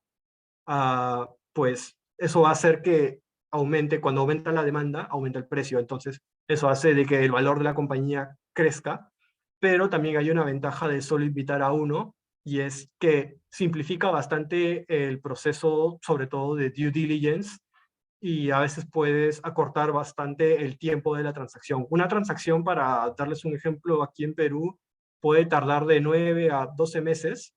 pues eso va a hacer que aumente, cuando aumenta la demanda, aumenta el precio. Entonces, eso hace de que el valor de la compañía crezca, pero también hay una ventaja de solo invitar a uno, y es que simplifica bastante el proceso, sobre todo de due diligence, y a veces puedes acortar bastante el tiempo de la transacción. Una transacción, para darles un ejemplo, aquí en Perú, puede tardar de 9 a 12 meses,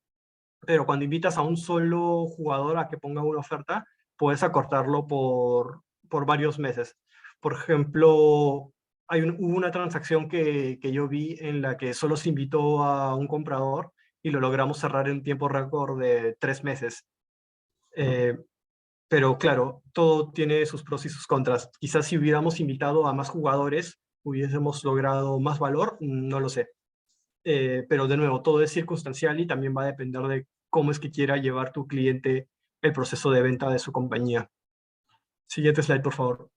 pero cuando invitas a un solo jugador a que ponga una oferta, puedes acortarlo por varios meses. Por ejemplo, hubo una transacción que yo vi en la que solo se invitó a un comprador y lo logramos cerrar en tiempo récord de 3 meses. Eh, pero claro, todo tiene sus pros y sus contras. Quizás si hubiéramos invitado a más jugadores, hubiésemos logrado más valor, no lo sé. Pero de nuevo, todo es circunstancial y también va a depender de cómo es que quiera llevar tu cliente el proceso de venta de su compañía. Siguiente slide, por favor.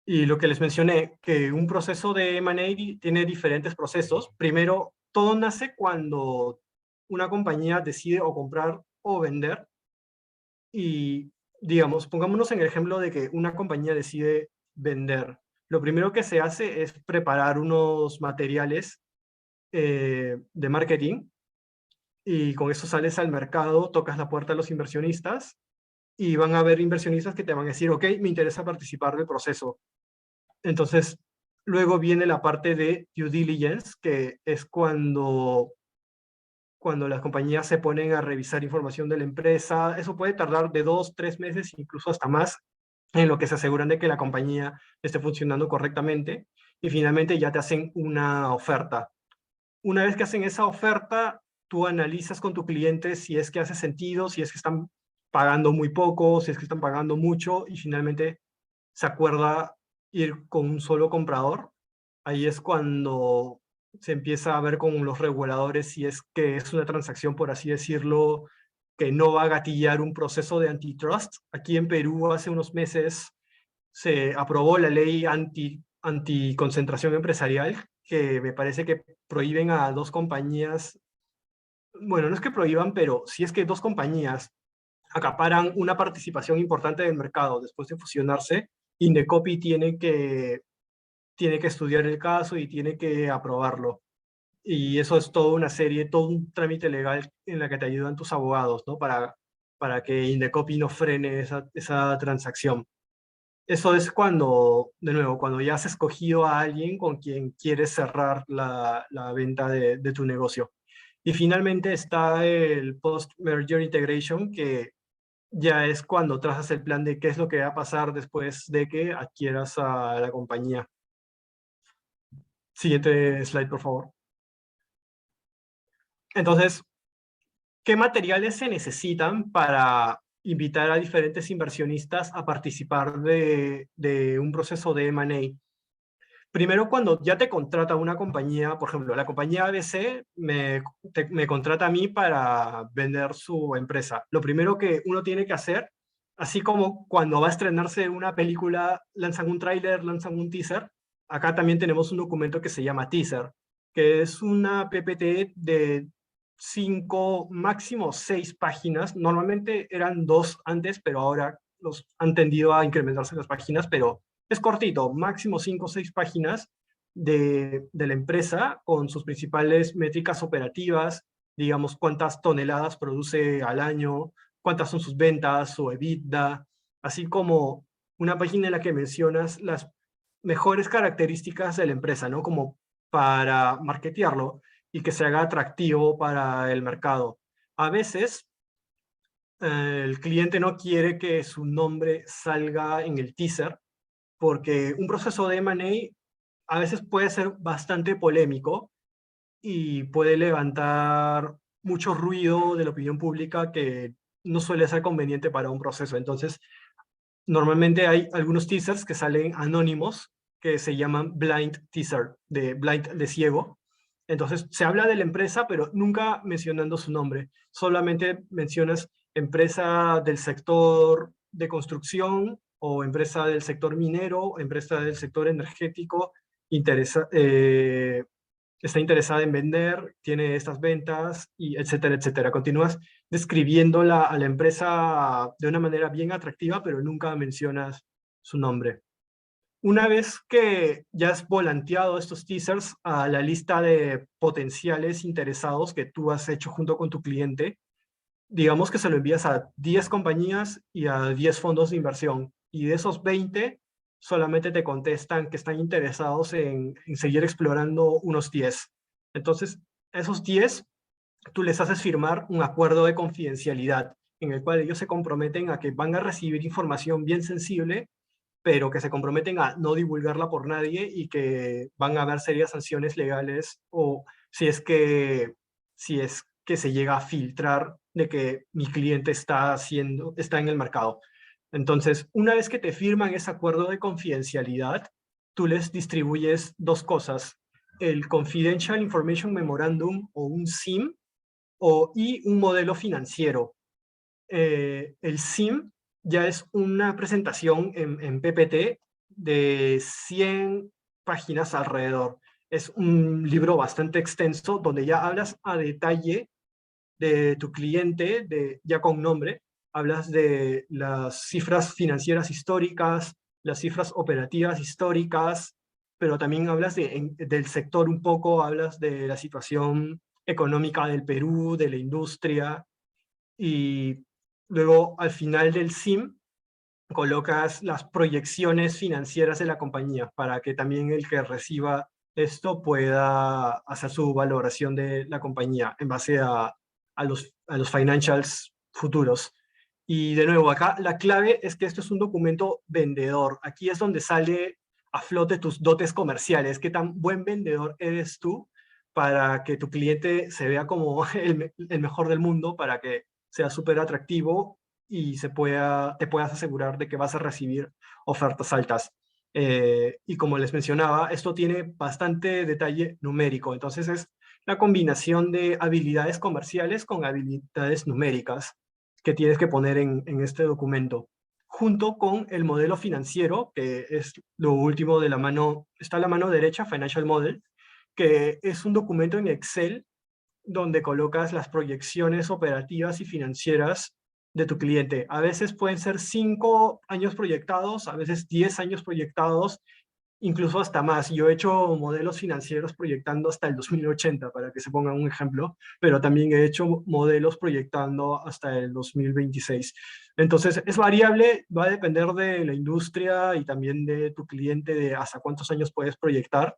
Y lo que les mencioné, que un proceso de M&A tiene diferentes procesos. Primero, todo nace cuando una compañía decide o comprar o vender. Y digamos, pongámonos en el ejemplo de que una compañía decide vender. Lo primero que se hace es preparar unos materiales de marketing, y con eso sales al mercado, tocas la puerta a los inversionistas y van a haber inversionistas que te van a decir, ok, me interesa participar del proceso. Entonces, luego viene la parte de due diligence, que es cuando las compañías se ponen a revisar información de la empresa. Eso puede tardar de 2, 3 meses, incluso hasta más, en lo que se aseguran de que la compañía esté funcionando correctamente, y finalmente ya te hacen una oferta. Una vez que hacen esa oferta, tú analizas con tu cliente si es que hace sentido, si es que están pagando muy poco, si es que están pagando mucho, y finalmente se acuerda ir con un solo comprador. Ahí es cuando se empieza a ver con los reguladores si es que es una transacción, por así decirlo, que no va a gatillar un proceso de antitrust. Aquí en Perú hace unos meses se aprobó la ley anticoncentración empresarial, que me parece que prohíben a dos compañías, bueno, no es que prohíban, pero si es que dos compañías acaparan una participación importante del mercado después de fusionarse, Indecopi tiene que estudiar el caso y tiene que aprobarlo. Y eso es toda una serie, todo un trámite legal en la que te ayudan tus abogados, ¿no? Para que Indecopi no frene esa transacción. Eso es cuando, de nuevo, cuando ya has escogido a alguien con quien quieres cerrar la venta de tu negocio. Y finalmente está el post-merger integration, que ya es cuando trazas el plan de qué es lo que va a pasar después de que adquieras a la compañía. Siguiente slide, por favor. Entonces, ¿qué materiales se necesitan para invitar a diferentes inversionistas a participar de un proceso de M&A? Primero, cuando ya te contrata una compañía, por ejemplo, la compañía ABC me contrata a mí para vender su empresa. Lo primero que uno tiene que hacer, así como cuando va a estrenarse una película, lanzan un tráiler, lanzan un teaser, acá también tenemos un documento que se llama teaser, que es una PPT de 5, máximo 6 páginas. Normalmente eran 2 antes, pero ahora los han tendido a incrementarse las páginas, pero es cortito, máximo 5 o 6 páginas de la empresa con sus principales métricas operativas, digamos cuántas toneladas produce al año, cuántas son sus ventas, su EBITDA, así como una página en la que mencionas las mejores características de la empresa, ¿no? Como para marketearlo y que se haga atractivo para el mercado. A veces el cliente no quiere que su nombre salga en el teaser, porque un proceso de M&A a veces puede ser bastante polémico y puede levantar mucho ruido de la opinión pública que no suele ser conveniente para un proceso. Entonces, normalmente hay algunos teasers que salen anónimos que se llaman blind teaser, de blind de ciego. Entonces, se habla de la empresa, pero nunca mencionando su nombre. Solamente mencionas empresa del sector de construcción o empresa del sector minero, empresa del sector energético, está interesada en vender, tiene estas ventas, y etcétera, etcétera. Continúas describiéndola a la empresa de una manera bien atractiva, pero nunca mencionas su nombre. Una vez que ya has volanteado estos teasers a la lista de potenciales interesados que tú has hecho junto con tu cliente, digamos que se lo envías a 10 compañías y a 10 fondos de inversión. Y de esos 20, solamente te contestan que están interesados en seguir explorando unos 10. Entonces, esos 10, tú les haces firmar un acuerdo de confidencialidad en el cual ellos se comprometen a que van a recibir información bien sensible, pero que se comprometen a no divulgarla por nadie y que van a haber serias sanciones legales o si es que se llega a filtrar de que mi cliente está en el mercado. Entonces, una vez que te firman ese acuerdo de confidencialidad, tú les distribuyes dos cosas: el Confidential Information Memorandum o un CIM y un modelo financiero. El CIM ya es una presentación en PPT de 100 páginas alrededor. Es un libro bastante extenso donde ya hablas a detalle de tu cliente, ya con nombre, hablas de las cifras financieras históricas, las cifras operativas históricas, pero también hablas del sector un poco, hablas de la situación económica del Perú, de la industria, y luego al final del CIM colocas las proyecciones financieras de la compañía para que también el que reciba esto pueda hacer su valoración de la compañía en base a los financials futuros. Y de nuevo, acá la clave es que esto es un documento vendedor. Aquí es donde sale a flote tus dotes comerciales. ¿Qué tan buen vendedor eres tú para que tu cliente se vea como el mejor del mundo, para que sea súper atractivo y te puedas asegurar de que vas a recibir ofertas altas? Y como les mencionaba, esto tiene bastante detalle numérico. Entonces es la combinación de habilidades comerciales con habilidades numéricas que tienes que poner en este documento, junto con el modelo financiero, que es lo último de la mano, está a la mano derecha, Financial Model, que es un documento en Excel donde colocas las proyecciones operativas y financieras de tu cliente. A veces pueden ser 5 años proyectados, a veces 10 años proyectados, incluso hasta más. Yo he hecho modelos financieros proyectando hasta el 2080, para que se pongan un ejemplo, pero también he hecho modelos proyectando hasta el 2026. Entonces, es variable, va a depender de la industria y también de tu cliente, de hasta cuántos años puedes proyectar,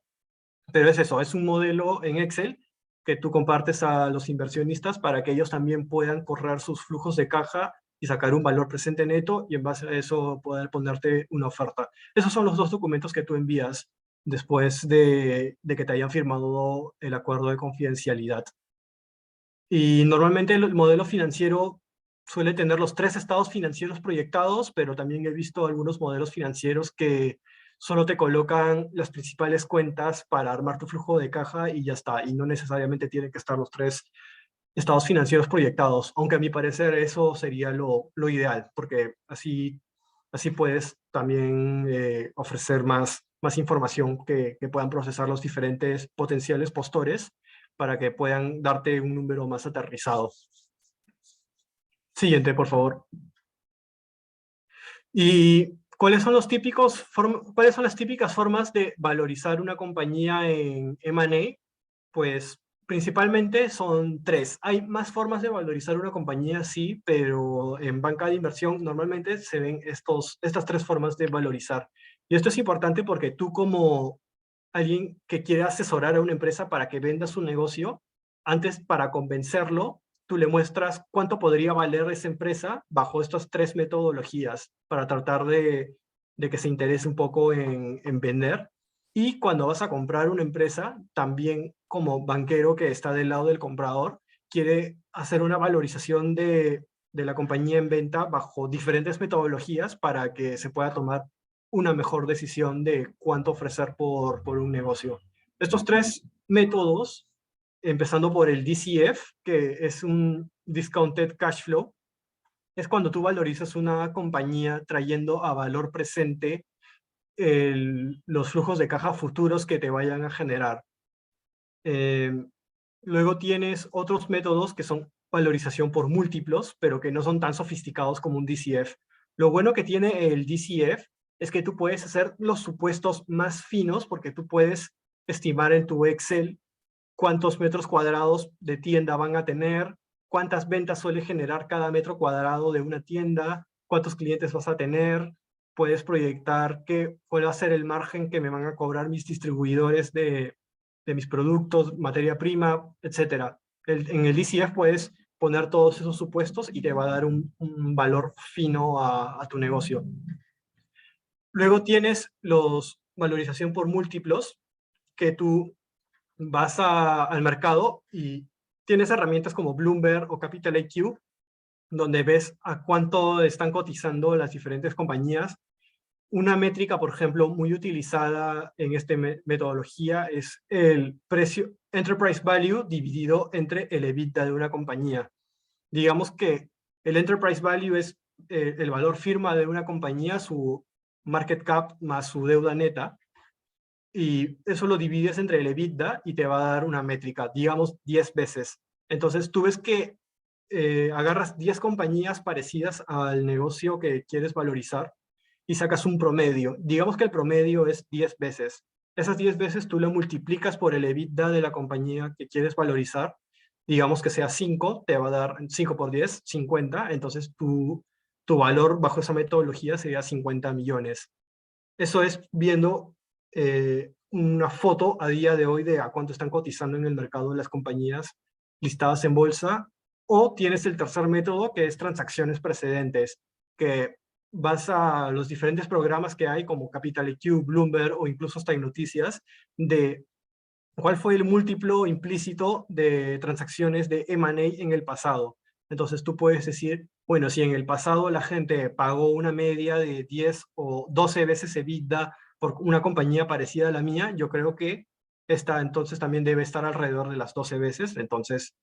pero es eso, es un modelo en Excel que tú compartes a los inversionistas para que ellos también puedan correr sus flujos de caja y sacar un valor presente neto y en base a eso poder ponerte una oferta. Esos son los dos documentos que tú envías después de que te hayan firmado el acuerdo de confidencialidad. Y normalmente el modelo financiero suele tener los 3 estados financieros proyectados, pero también he visto algunos modelos financieros que solo te colocan las principales cuentas para armar tu flujo de caja y ya está. Y no necesariamente tienen que estar los 3 estados financieros proyectados, aunque a mi parecer eso sería lo ideal, porque así puedes también ofrecer más información que puedan procesar los diferentes potenciales postores para que puedan darte un número más aterrizado. Siguiente, por favor. ¿Y cuáles son las típicas formas de valorizar una compañía en M&A? Pues principalmente son 3. Hay más formas de valorizar una compañía, sí, pero en banca de inversión normalmente se ven estas 3 formas de valorizar. Y esto es importante porque tú como alguien que quiere asesorar a una empresa para que venda su negocio, antes para convencerlo, tú le muestras cuánto podría valer esa empresa bajo estas 3 metodologías para tratar de que se interese un poco en vender. Y cuando vas a comprar una empresa, también como banquero que está del lado del comprador, quiere hacer una valorización de la compañía en venta bajo diferentes metodologías para que se pueda tomar una mejor decisión de cuánto ofrecer por un negocio. Estos 3 métodos, empezando por el DCF, que es un Discounted Cash Flow, es cuando tú valorizas una compañía trayendo a valor presente los flujos de caja futuros que te vayan a generar. Luego tienes otros métodos que son valorización por múltiplos, pero que no son tan sofisticados como un DCF. Lo bueno que tiene el DCF es que tú puedes hacer los supuestos más finos porque tú puedes estimar en tu Excel cuántos metros cuadrados de tienda van a tener, cuántas ventas suele generar cada metro cuadrado de una tienda, cuántos clientes vas a tener, puedes proyectar cuál va a ser el margen que me van a cobrar mis distribuidores de mis productos, materia prima, etc. En el DCF puedes poner todos esos supuestos y te va a dar un valor fino a tu negocio. Luego tienes los valorización por múltiplos, que tú vas al mercado y tienes herramientas como Bloomberg o Capital IQ, donde ves a cuánto están cotizando las diferentes compañías. Una métrica, por ejemplo, muy utilizada en esta metodología es el precio Enterprise Value dividido entre el EBITDA de una compañía. Digamos que el Enterprise Value es el valor firma de una compañía, su market cap más su deuda neta, y eso lo divides entre el EBITDA y te va a dar una métrica, digamos 10 veces. Entonces tú ves que agarras 10 compañías parecidas al negocio que quieres valorizar y sacas un promedio. Digamos que el promedio es 10 veces. Esas 10 veces tú lo multiplicas por el EBITDA de la compañía que quieres valorizar. Digamos que sea 5, te va a dar 5 por 10, 50. Entonces tu valor bajo esa metodología sería 50 millones. Eso es viendo una foto a día de hoy de a cuánto están cotizando en el mercado las compañías listadas en bolsa. O tienes el tercer método, que es transacciones precedentes, que vas a los diferentes programas que hay, como Capital IQ, Bloomberg o incluso hasta en Noticias, de cuál fue el múltiplo implícito de transacciones de M&A en el pasado. Entonces tú puedes decir, bueno, si en el pasado la gente pagó una media de 10 o 12 veces EBITDA por una compañía parecida a la mía, yo creo que esta entonces también debe estar alrededor de las 12 veces. Entonces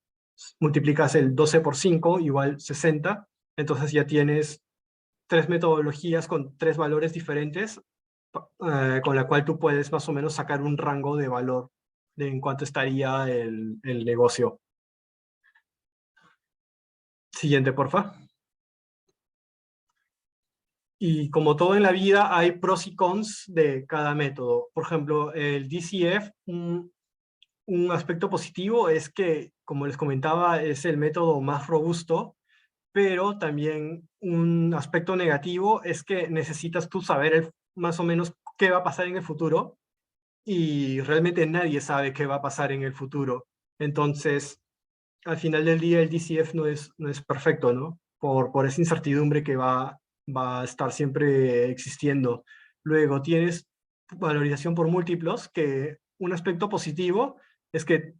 multiplicas el 12 por 5 igual 60. Entonces ya tienes 3 metodologías con 3 valores diferentes, con la cual tú puedes más o menos sacar un rango de valor de en cuánto estaría el negocio. Siguiente, porfa. Y como todo en la vida, hay pros y cons de cada método. Por ejemplo, el DCF, un aspecto positivo es que, como les comentaba, es el método más robusto, pero también un aspecto negativo es que necesitas tú saber más o menos qué va a pasar en el futuro, y realmente nadie sabe qué va a pasar en el futuro. Entonces, al final del día, el DCF no es perfecto, ¿no? por esa incertidumbre que va a estar siempre existiendo. Luego tienes valorización por múltiplos, que un aspecto positivo es que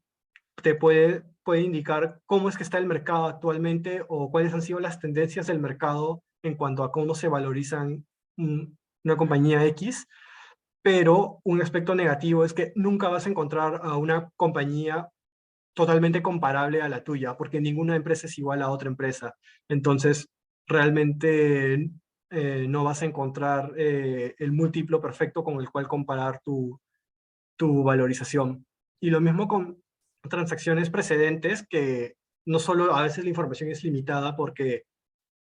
te puede indicar cómo es que está el mercado actualmente o cuáles han sido las tendencias del mercado en cuanto a cómo se valorizan una compañía X, pero un aspecto negativo es que nunca vas a encontrar a una compañía totalmente comparable a la tuya, porque ninguna empresa es igual a otra empresa. Entonces, realmente no vas a encontrar el múltiplo perfecto con el cual comparar tu valorización. Y lo mismo con transacciones precedentes, que no solo a veces la información es limitada porque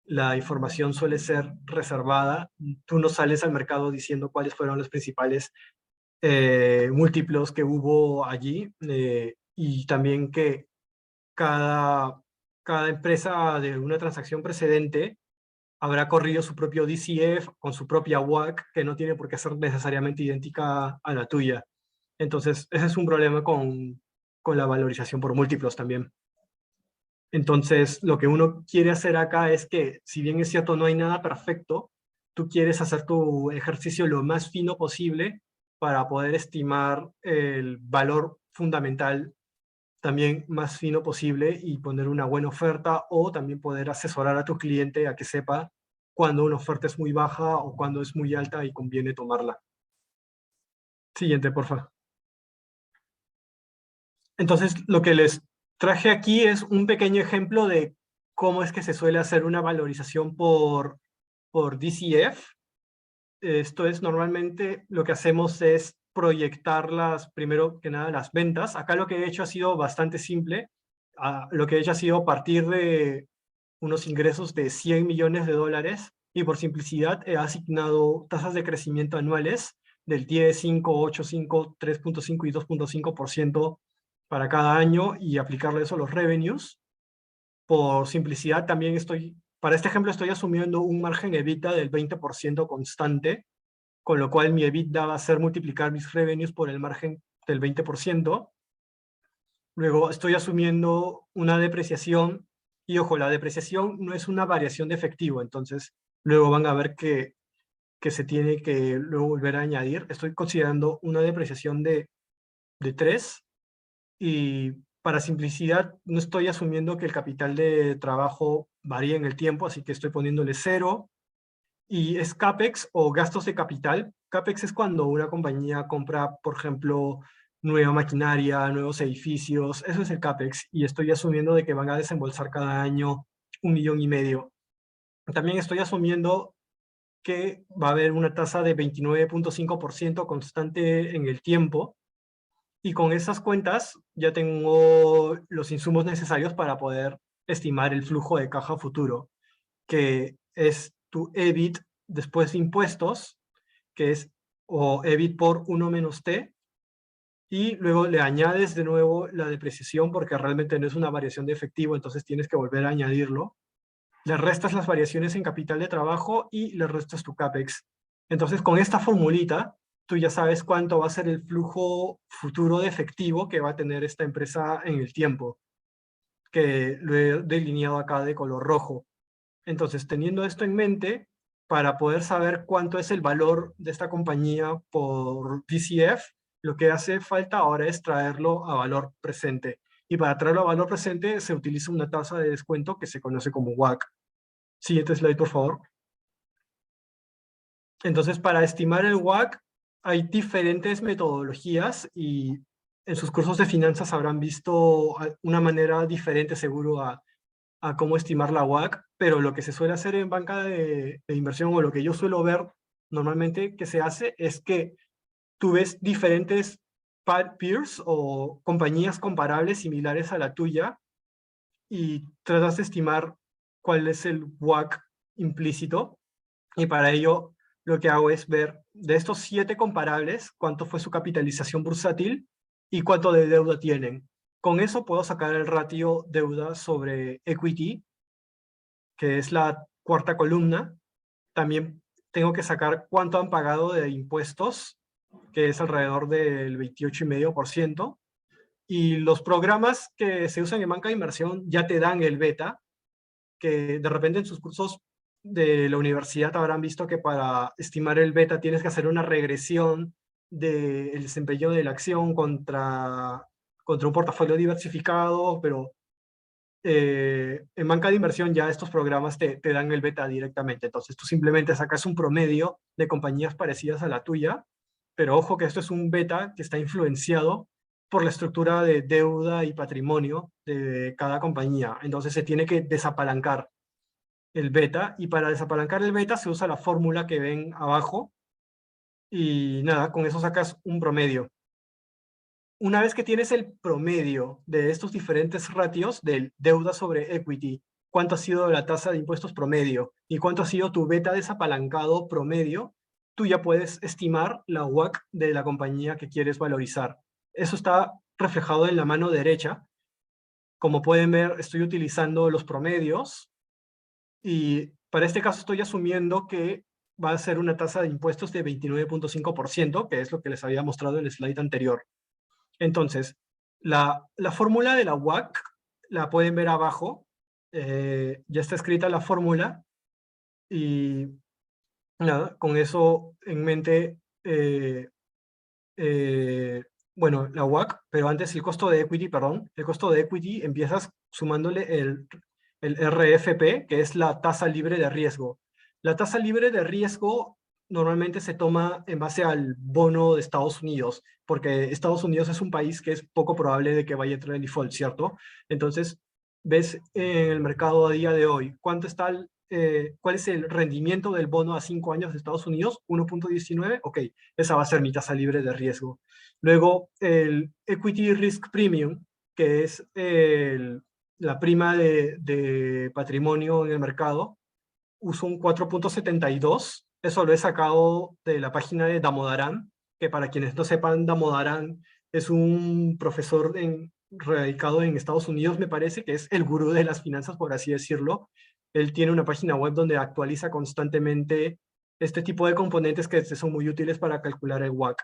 la información suele ser reservada. Tú no sales al mercado diciendo cuáles fueron los principales múltiplos que hubo allí, y también que cada empresa de una transacción precedente habrá corrido su propio DCF con su propia WACC, que no tiene por qué ser necesariamente idéntica a la tuya. Entonces, ese es un problema con la valorización por múltiplos también. Entonces, lo que uno quiere hacer acá es que, si bien es cierto, no hay nada perfecto, tú quieres hacer tu ejercicio lo más fino posible para poder estimar el valor fundamental también más fino posible y poner una buena oferta, o también poder asesorar a tu cliente a que sepa cuando una oferta es muy baja o cuando es muy alta y conviene tomarla. Siguiente, por favor. Entonces, lo que les traje aquí es un pequeño ejemplo de cómo es que se suele hacer una valorización por DCF. Esto es, normalmente lo que hacemos es proyectar primero que nada las ventas. Acá lo que he hecho ha sido bastante simple. Lo que he hecho ha sido partir de unos ingresos de $100 millones y por simplicidad he asignado tasas de crecimiento anuales del 10, 5, 8, 5, 3.5 y 2.5% para cada año y aplicarle eso a los revenues. Por simplicidad también para este ejemplo estoy asumiendo un margen EBITDA del 20% constante, con lo cual mi EBITDA va a ser multiplicar mis revenues por el margen del 20%. Luego estoy asumiendo una depreciación, y ojo, la depreciación no es una variación de efectivo, entonces luego van a ver que se tiene que luego volver a añadir. Estoy considerando una depreciación de 3, y para simplicidad no estoy asumiendo que el capital de trabajo varíe en el tiempo, así que estoy poniéndole 0. Y es CAPEX o gastos de capital. CAPEX es cuando una compañía compra, por ejemplo, nueva maquinaria, nuevos edificios. Eso es el CAPEX, y estoy asumiendo de que van a desembolsar cada año $1,5 millones. También estoy asumiendo que va a haber una tasa de 29.5% constante en el tiempo, y con esas cuentas ya tengo los insumos necesarios para poder estimar el flujo de caja futuro, que es tu EBIT después de impuestos, que es o EBIT por 1 menos T, y luego le añades de nuevo la depreciación porque realmente no es una variación de efectivo, entonces tienes que volver a añadirlo. Le restas las variaciones en capital de trabajo y le restas tu CAPEX. Entonces, con esta formulita, tú ya sabes cuánto va a ser el flujo futuro de efectivo que va a tener esta empresa en el tiempo, que lo he delineado acá de color rojo. Entonces, teniendo esto en mente, para poder saber cuánto es el valor de esta compañía por DCF, lo que hace falta ahora es traerlo a valor presente. Y para traerlo a valor presente se utiliza una tasa de descuento que se conoce como WACC. Siguiente slide, por favor. Entonces, para estimar el WACC hay diferentes metodologías, y en sus cursos de finanzas habrán visto una manera diferente seguro a cómo estimar la WACC, pero lo que se suele hacer en banca de inversión, o lo que yo suelo ver normalmente que se hace, es que tú ves diferentes peers o compañías comparables similares a la tuya y tratas de estimar cuál es el WACC implícito, y para ello lo que hago es ver de estos 7 comparables cuánto fue su capitalización bursátil y cuánto de deuda tienen. Con eso puedo sacar el ratio deuda sobre equity, que es la cuarta columna. También tengo que sacar cuánto han pagado de impuestos, que es alrededor del 28,5%. Y los programas que se usan en banca de inversión ya te dan el beta, que de repente en sus cursos de la universidad habrán visto que para estimar el beta tienes que hacer una regresión del desempeño de la acción contra un portafolio diversificado, pero en banca de inversión ya estos programas te dan el beta directamente. Entonces tú simplemente sacas un promedio de compañías parecidas a la tuya, pero ojo que esto es un beta que está influenciado por la estructura de deuda y patrimonio de cada compañía. Entonces se tiene que desapalancar el beta, y para desapalancar el beta se usa la fórmula que ven abajo, y nada, con eso sacas un promedio. Una vez que tienes el promedio de estos diferentes ratios de deuda sobre equity, cuánto ha sido la tasa de impuestos promedio y cuánto ha sido tu beta desapalancado promedio, tú ya puedes estimar la WACC de la compañía que quieres valorizar. Eso está reflejado en la mano derecha. Como pueden ver, estoy utilizando los promedios y para este caso estoy asumiendo que va a ser una tasa de impuestos de 29.5%, que es lo que les había mostrado en el slide anterior. Entonces, la fórmula de la WACC la pueden ver abajo. Ya está escrita la fórmula y nada, con eso en mente, bueno, la WACC, pero antes el costo de equity, perdón, el costo de equity empiezas sumándole el RFP, que es la tasa libre de riesgo. La tasa libre de riesgo normalmente se toma en base al bono de Estados Unidos, porque Estados Unidos es un país que es poco probable de que vaya a entrar en default, ¿cierto? Entonces, ves en el mercado a día de hoy, ¿cuál es el rendimiento del bono a 5 años de Estados Unidos? 1.19, ok, esa va a ser mi tasa libre de riesgo. Luego, el Equity Risk Premium, que es la prima de patrimonio en el mercado, uso un 4.72. Eso lo he sacado de la página de Damodaran, que para quienes no sepan, Damodaran es un profesor radicado en Estados Unidos, me parece, que es el gurú de las finanzas, por así decirlo. Él tiene una página web donde actualiza constantemente este tipo de componentes que son muy útiles para calcular el WACC.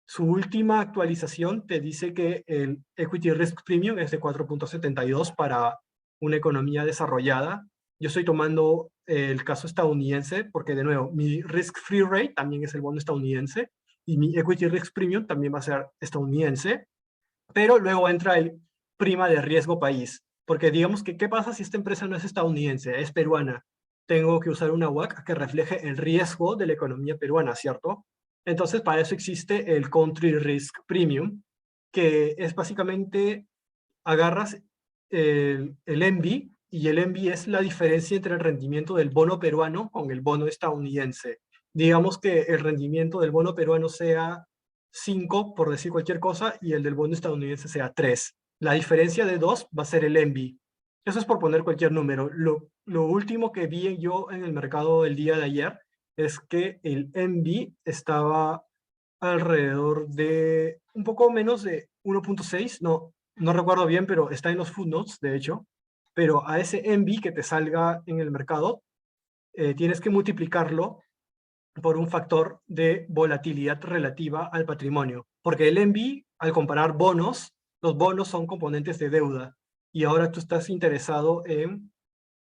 Su última actualización te dice que el Equity Risk Premium es de 4.72 para una economía desarrollada. Yo estoy tomando el caso estadounidense porque, de nuevo, mi Risk Free Rate también es el bono estadounidense y mi Equity Risk Premium también va a ser estadounidense, pero luego entra el prima de riesgo país, porque digamos que, ¿qué pasa si esta empresa no es estadounidense, es peruana? Tengo que usar una WACC que refleje el riesgo de la economía peruana, ¿cierto? Entonces, para eso existe el Country Risk Premium, que es básicamente, agarras el ENVI, y el ENVI es la diferencia entre el rendimiento del bono peruano con el bono estadounidense. Digamos que el rendimiento del bono peruano sea 5, por decir cualquier cosa, y el del bono estadounidense sea 3. La diferencia de 2 va a ser el ENVI. Eso es por poner cualquier número. Lo último que vi yo en el mercado el día de ayer es que el ENVI estaba alrededor de un poco menos de 1.6, no recuerdo bien, pero está en los footnotes, de hecho. Pero a ese ENVI que te salga en el mercado, tienes que multiplicarlo por un factor de volatilidad relativa al patrimonio. Porque el ENVI, al comparar bonos, los bonos son componentes de deuda. Y ahora tú estás interesado en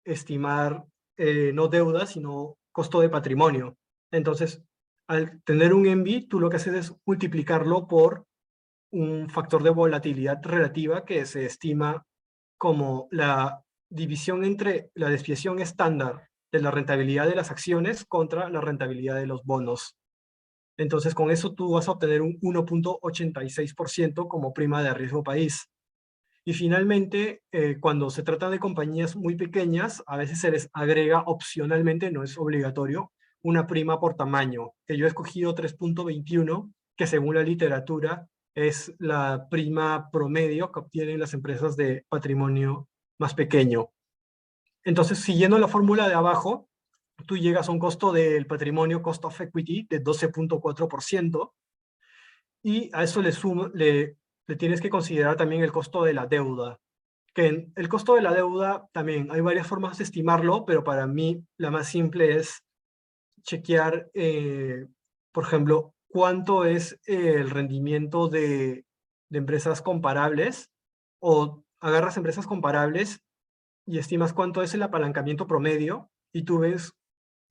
estimar no deuda, sino costo de patrimonio. Entonces, al tener un ENVI, tú lo que haces es multiplicarlo por un factor de volatilidad relativa que se estima como la división entre la desviación estándar de la rentabilidad de las acciones contra la rentabilidad de los bonos. Entonces, con eso tú vas a obtener un 1.86% como prima de riesgo país. Y finalmente, cuando se trata de compañías muy pequeñas, a veces se les agrega opcionalmente, no es obligatorio, una prima por tamaño, que yo he escogido 3.21, que según la literatura es la prima promedio que obtienen las empresas de patrimonio más pequeño. Entonces, siguiendo la fórmula de abajo, tú llegas a un costo del patrimonio, cost of equity, de 12.4%, y a eso le tienes que considerar también el costo de la deuda. Que el costo de la deuda también hay varias formas de estimarlo, pero para mí la más simple es chequear, por ejemplo, cuánto es el rendimiento de empresas comparables, o agarras empresas comparables y estimas cuánto es el apalancamiento promedio, y tú ves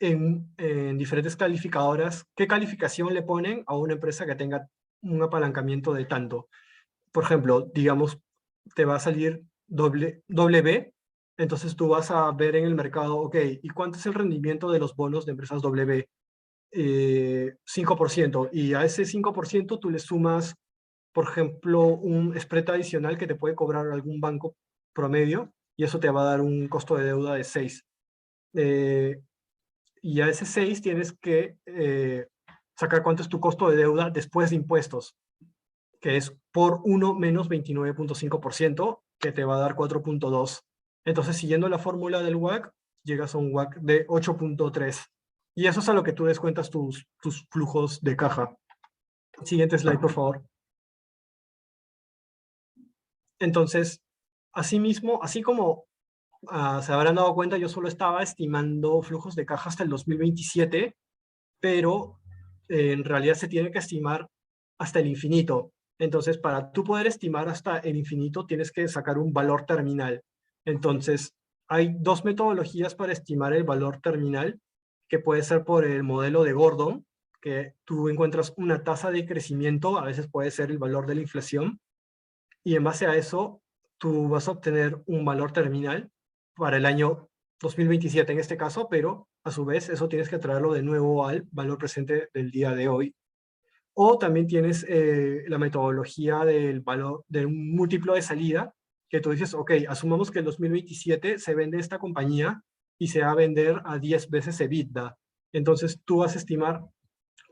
en diferentes calificadoras qué calificación le ponen a una empresa que tenga un apalancamiento de tanto. Por ejemplo, digamos, te va a salir doble B, entonces tú vas a ver en el mercado, ok, ¿y cuánto es el rendimiento de los bonos de empresas W? 5%, y a ese 5% tú le sumas, por ejemplo, un spread adicional que te puede cobrar algún banco promedio, y eso te va a dar un costo de deuda de 6. Y a ese 6 tienes que sacar cuánto es tu costo de deuda después de impuestos, que es por 1 menos 29.5%, que te va a dar 4.2. Entonces, siguiendo la fórmula del WACC, llegas a un WACC de 8.3. Y eso es a lo que tú descuentas tus flujos de caja. Siguiente slide, por favor. Entonces, asimismo, así como se habrán dado cuenta, yo solo estaba estimando flujos de caja hasta el 2027, pero en realidad se tiene que estimar hasta el infinito. Entonces, para tú poder estimar hasta el infinito, tienes que sacar un valor terminal. Entonces, hay dos metodologías para estimar el valor terminal, que puede ser por el modelo de Gordon, que tú encuentras una tasa de crecimiento, a veces puede ser el valor de la inflación, y en base a eso, tú vas a obtener un valor terminal para el año 2027 en este caso, pero a su vez eso tienes que traerlo de nuevo al valor presente del día de hoy. O también tienes la metodología del valor de un múltiplo de salida, que tú dices, ok, asumamos que en 2027 se vende esta compañía y se va a vender a 10 veces EBITDA. Entonces tú vas a estimar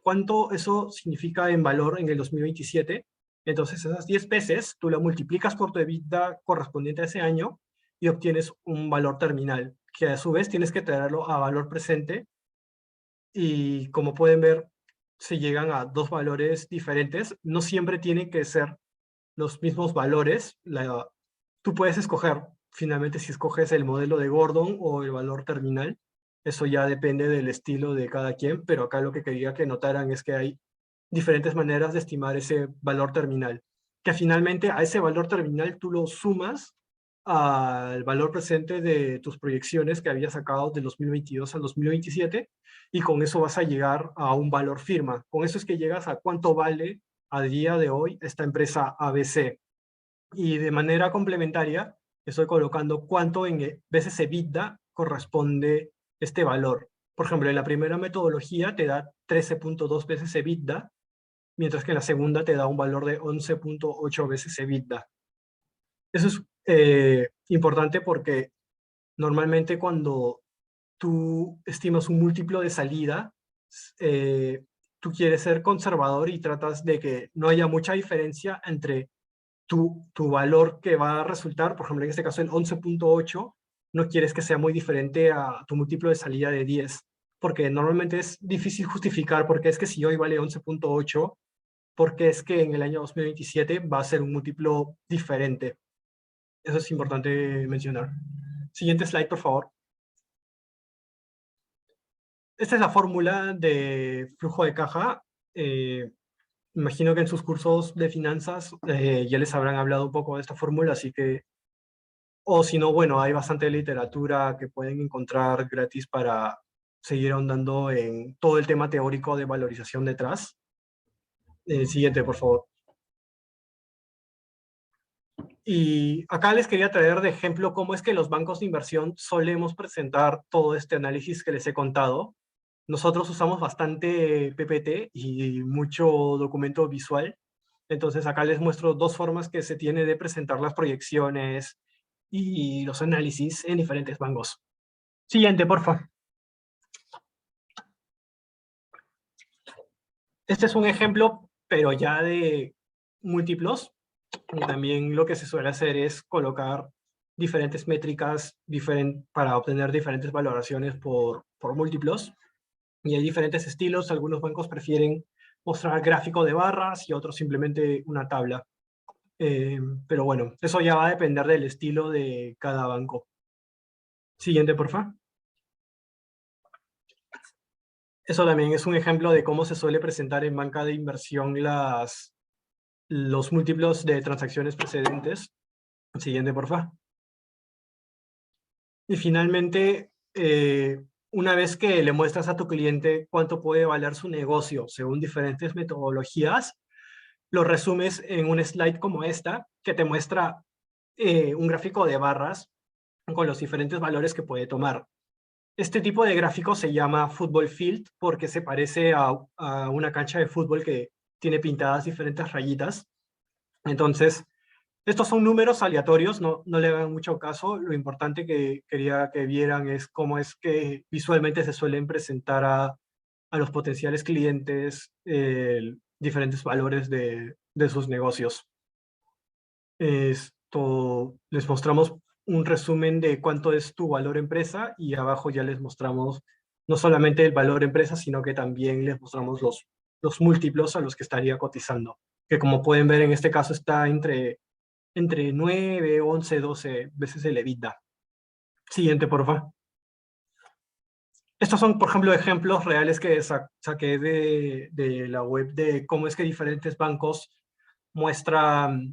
cuánto eso significa en valor en el 2027. Entonces esas 10 veces tú la multiplicas por tu EBITDA correspondiente a ese año y obtienes un valor terminal, que a su vez tienes que traerlo a valor presente, y como pueden ver, se llegan a dos valores diferentes. No siempre tienen que ser los mismos valores. Tú puedes escoger finalmente si escoges el modelo de Gordon o el valor terminal. Eso ya depende del estilo de cada quien, pero acá lo que quería que notaran es que hay diferentes maneras de estimar ese valor terminal, que finalmente a ese valor terminal tú lo sumas al valor presente de tus proyecciones que habías sacado del 2022 al 2027, y con eso vas a llegar a un valor firma. Con eso es que llegas a cuánto vale a día de hoy esta empresa ABC. Y de manera complementaria, estoy colocando cuánto en veces EBITDA corresponde este valor. Por ejemplo, en la primera metodología te da 13.2 veces EBITDA, mientras que en la segunda te da un valor de 11.8 veces EBITDA. Eso es importante porque normalmente cuando tú estimas un múltiplo de salida, eh, tú quieres ser conservador y tratas de que no haya mucha diferencia entre tu valor que va a resultar, por ejemplo, en este caso el 11.8, no quieres que sea muy diferente a tu múltiplo de salida de 10, porque normalmente es difícil justificar porque es que si hoy vale 11.8, porque es que en el año 2027 va a ser un múltiplo diferente. Eso es importante mencionar. Siguiente slide, por favor. Esta es la fórmula de flujo de caja. Imagino que en sus cursos de finanzas ya les habrán hablado un poco de esta fórmula, así que, o si no, bueno, hay bastante literatura que pueden encontrar gratis para seguir ahondando en todo el tema teórico de valorización detrás. Siguiente, por favor. Y acá les quería traer de ejemplo cómo es que los bancos de inversión solemos presentar todo este análisis que les he contado. Nosotros usamos bastante PPT y mucho documento visual. Entonces acá les muestro dos formas que se tiene de presentar las proyecciones y los análisis en diferentes bancos. Siguiente, porfa. Este es un ejemplo, pero ya de múltiplos. Y también lo que se suele hacer es colocar diferentes métricas para obtener diferentes valoraciones por múltiplos. Y hay diferentes estilos. Algunos bancos prefieren mostrar gráfico de barras y otros simplemente una tabla. Pero bueno, eso ya va a depender del estilo de cada banco. Siguiente, por favor. Eso también es un ejemplo de cómo se suele presentar en banca de inversión los múltiplos de transacciones precedentes. Siguiente, por favor. Y finalmente, una vez que le muestras a tu cliente cuánto puede valer su negocio según diferentes metodologías, lo resumes en un slide como esta, que te muestra un gráfico de barras con los diferentes valores que puede tomar. Este tipo de gráfico se llama Football Field porque se parece a una cancha de fútbol que tiene pintadas diferentes rayitas. Entonces, estos son números aleatorios, no le hagan mucho caso. Lo importante que quería que vieran es cómo es que visualmente se suelen presentar a los potenciales clientes diferentes valores de sus negocios. Esto, les mostramos un resumen de cuánto es tu valor empresa y abajo ya les mostramos no solamente el valor empresa, sino que también les mostramos los múltiplos a los que estaría cotizando, que como pueden ver en este caso está entre 9, 11, 12 veces el EBITDA. Siguiente, por favor. Estos son, por ejemplo, ejemplos reales que saqué de la web de cómo es que diferentes bancos muestran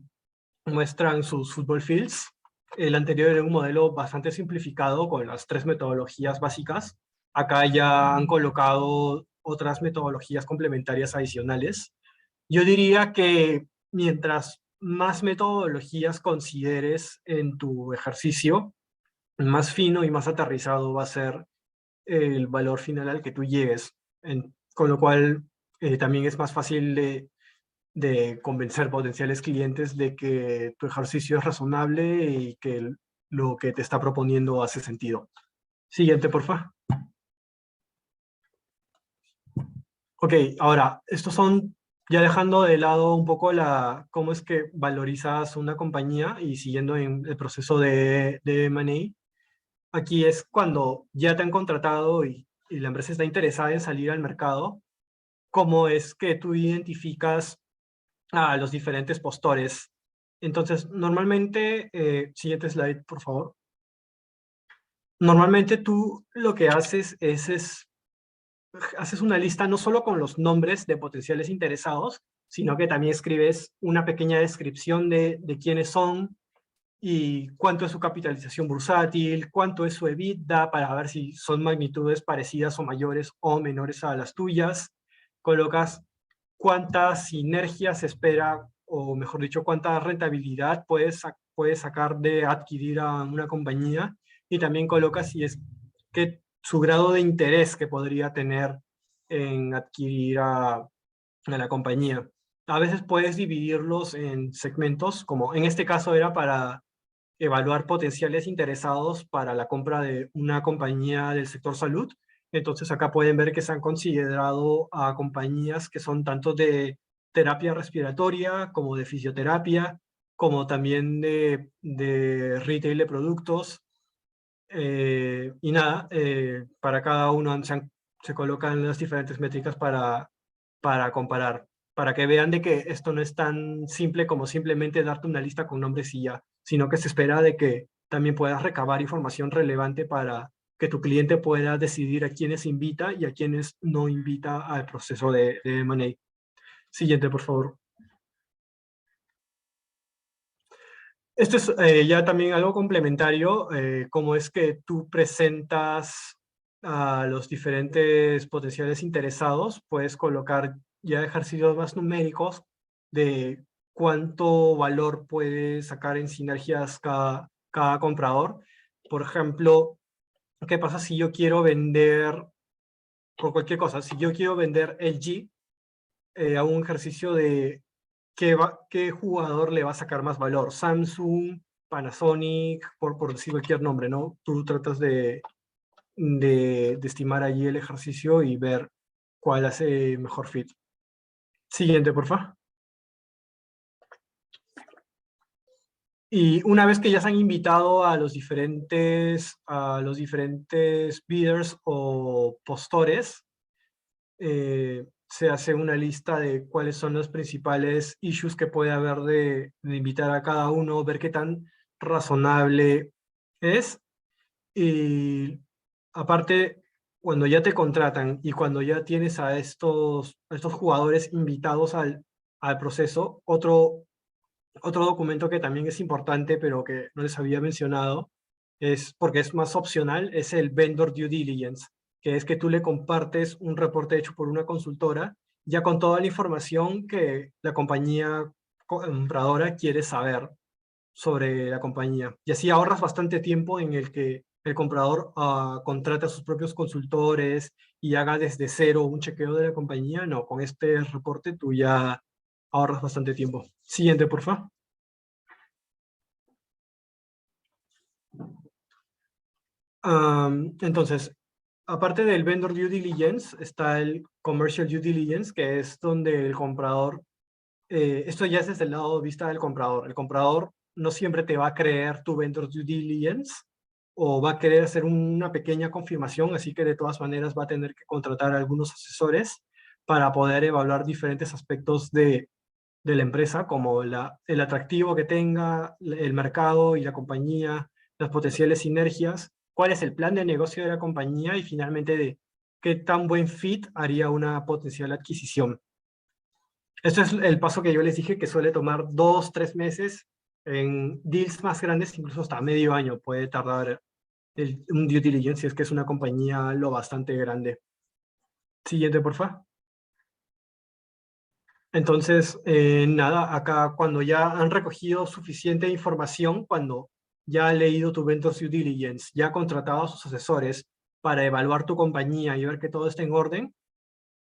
sus football fields. El anterior era un modelo bastante simplificado con las 3 metodologías básicas. Acá ya han colocado otras metodologías complementarias adicionales. Yo diría que mientras más metodologías consideres en tu ejercicio, más fino y más aterrizado va a ser el valor final al que tú llegues. Con lo cual también es más fácil de convencer potenciales clientes de que tu ejercicio es razonable y que lo que te está proponiendo hace sentido. Siguiente, por favor. Ok, ahora, estos son, ya dejando de lado un poco cómo es que valorizas una compañía y siguiendo en el proceso de M&A. Aquí es cuando ya te han contratado y la empresa está interesada en salir al mercado, cómo es que tú identificas a los diferentes postores. Entonces, normalmente, siguiente slide, por favor. Normalmente tú lo que haces haces una lista no solo con los nombres de potenciales interesados, sino que también escribes una pequeña descripción de quiénes son y cuánto es su capitalización bursátil, cuánto es su EBITDA, para ver si son magnitudes parecidas o mayores o menores a las tuyas. Colocas cuántas sinergias se espera, o mejor dicho, cuánta rentabilidad puedes sacar de adquirir a una compañía, y también colocas si es que su grado de interés que podría tener en adquirir a la compañía. A veces puedes dividirlos en segmentos, como en este caso era para evaluar potenciales interesados para la compra de una compañía del sector salud. Entonces acá pueden ver que se han considerado a compañías que son tanto de terapia respiratoria como de fisioterapia, como también de retail de productos. Y nada, para cada uno se colocan las diferentes métricas para comparar, para que vean de que esto no es tan simple como simplemente darte una lista con nombres y ya, sino que se espera de que también puedas recabar información relevante para que tu cliente pueda decidir a quiénes invita y a quiénes no invita al proceso de M&A. Siguiente, por favor. Esto es ya también algo complementario, cómo es que tú presentas a los diferentes potenciales interesados. Puedes colocar ya ejercicios más numéricos de cuánto valor puede sacar en sinergias cada comprador. Por ejemplo, ¿qué pasa si yo quiero vender, por cualquier cosa, si yo quiero vender LG, hago un ejercicio de qué jugador le va a sacar más valor? Samsung, Panasonic, por decir cualquier nombre, ¿no? Tú tratas de estimar allí el ejercicio y ver cuál hace mejor fit. Siguiente, por favor. Y una vez que ya se han invitado a los diferentes bidders o postores, se hace una lista de cuáles son los principales issues que puede haber de invitar a cada uno, ver qué tan razonable es. Y aparte, cuando ya te contratan y cuando ya tienes a estos jugadores invitados al proceso, otro documento que también es importante, pero que no les había mencionado, es porque es más opcional, es el vendor due diligence, que es que tú le compartes un reporte hecho por una consultora, ya con toda la información que la compañía compradora quiere saber sobre la compañía. Y así ahorras bastante tiempo en el que el comprador contrata a sus propios consultores y haga desde cero un chequeo de la compañía. No, con este reporte tú ya ahorras bastante tiempo. Siguiente, por favor. Entonces, aparte del vendor due diligence, está el commercial due diligence, que es donde el comprador, esto ya es desde el lado de vista del comprador. El comprador no siempre te va a creer tu vendor due diligence o va a querer hacer una pequeña confirmación, así que de todas maneras va a tener que contratar a algunos asesores para poder evaluar diferentes aspectos de la empresa, como el atractivo que tenga, el mercado y la compañía, las potenciales sinergias, cuál es el plan de negocio de la compañía y finalmente de qué tan buen fit haría una potencial adquisición. Esto es el paso que yo les dije que suele tomar 2, 3 meses. En deals más grandes, incluso hasta medio año puede tardar un due diligence si es que es una compañía lo bastante grande. Siguiente, por favor. Entonces, nada, acá cuando ya han recogido suficiente información, cuando ya han leído tu vendor due diligence, ya han contratado a sus asesores para evaluar tu compañía y ver que todo está en orden,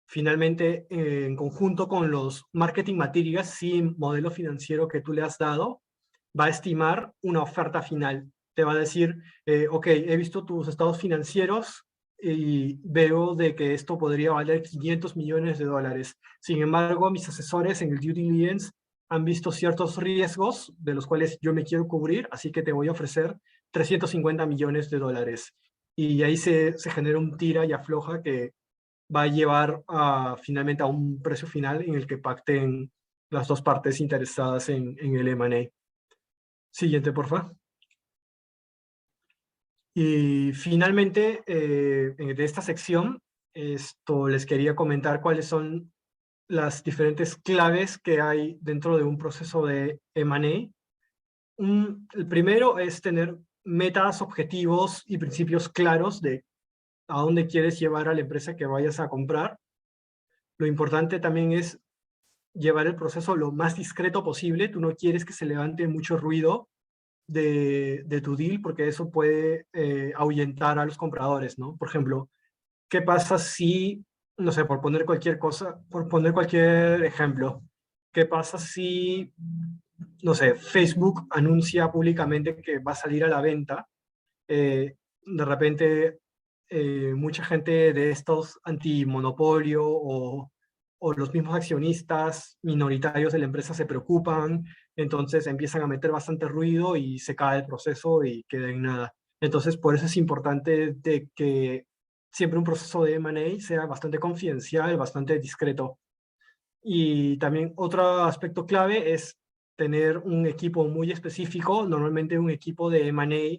finalmente, en conjunto con los marketing materials, sí, modelo financiero que tú le has dado, va a estimar una oferta final. Te va a decir, ok, he visto tus estados financieros y veo de que esto podría valer 500 millones de dólares. Sin embargo, mis asesores en el due diligence han visto ciertos riesgos de los cuales yo me quiero cubrir, así que te voy a ofrecer 350 millones de dólares. Y ahí se genera un tira y afloja que va a llevar finalmente a un precio final en el que pacten las dos partes interesadas en el M&A. Siguiente, por favor. Y finalmente, de esta sección, les quería comentar cuáles son las diferentes claves que hay dentro de un proceso de M&A. El primero es tener metas, objetivos y principios claros de a dónde quieres llevar a la empresa que vayas a comprar. Lo importante también es llevar el proceso lo más discreto posible. Tú no quieres que se levante mucho ruido de tu deal, porque eso puede ahuyentar a los compradores, ¿no? Por ejemplo, ¿qué pasa si, no sé, por poner cualquier cosa, por poner cualquier ejemplo, qué pasa si, no sé, Facebook anuncia públicamente que va a salir a la venta? De repente, mucha gente de estos antimonopolio o los mismos accionistas minoritarios de la empresa se preocupan, entonces empiezan a meter bastante ruido y se cae el proceso y queda en nada. Entonces, por eso es importante de que siempre un proceso de M&A sea bastante confidencial, bastante discreto. Y también otro aspecto clave es tener un equipo muy específico, normalmente un equipo de M&A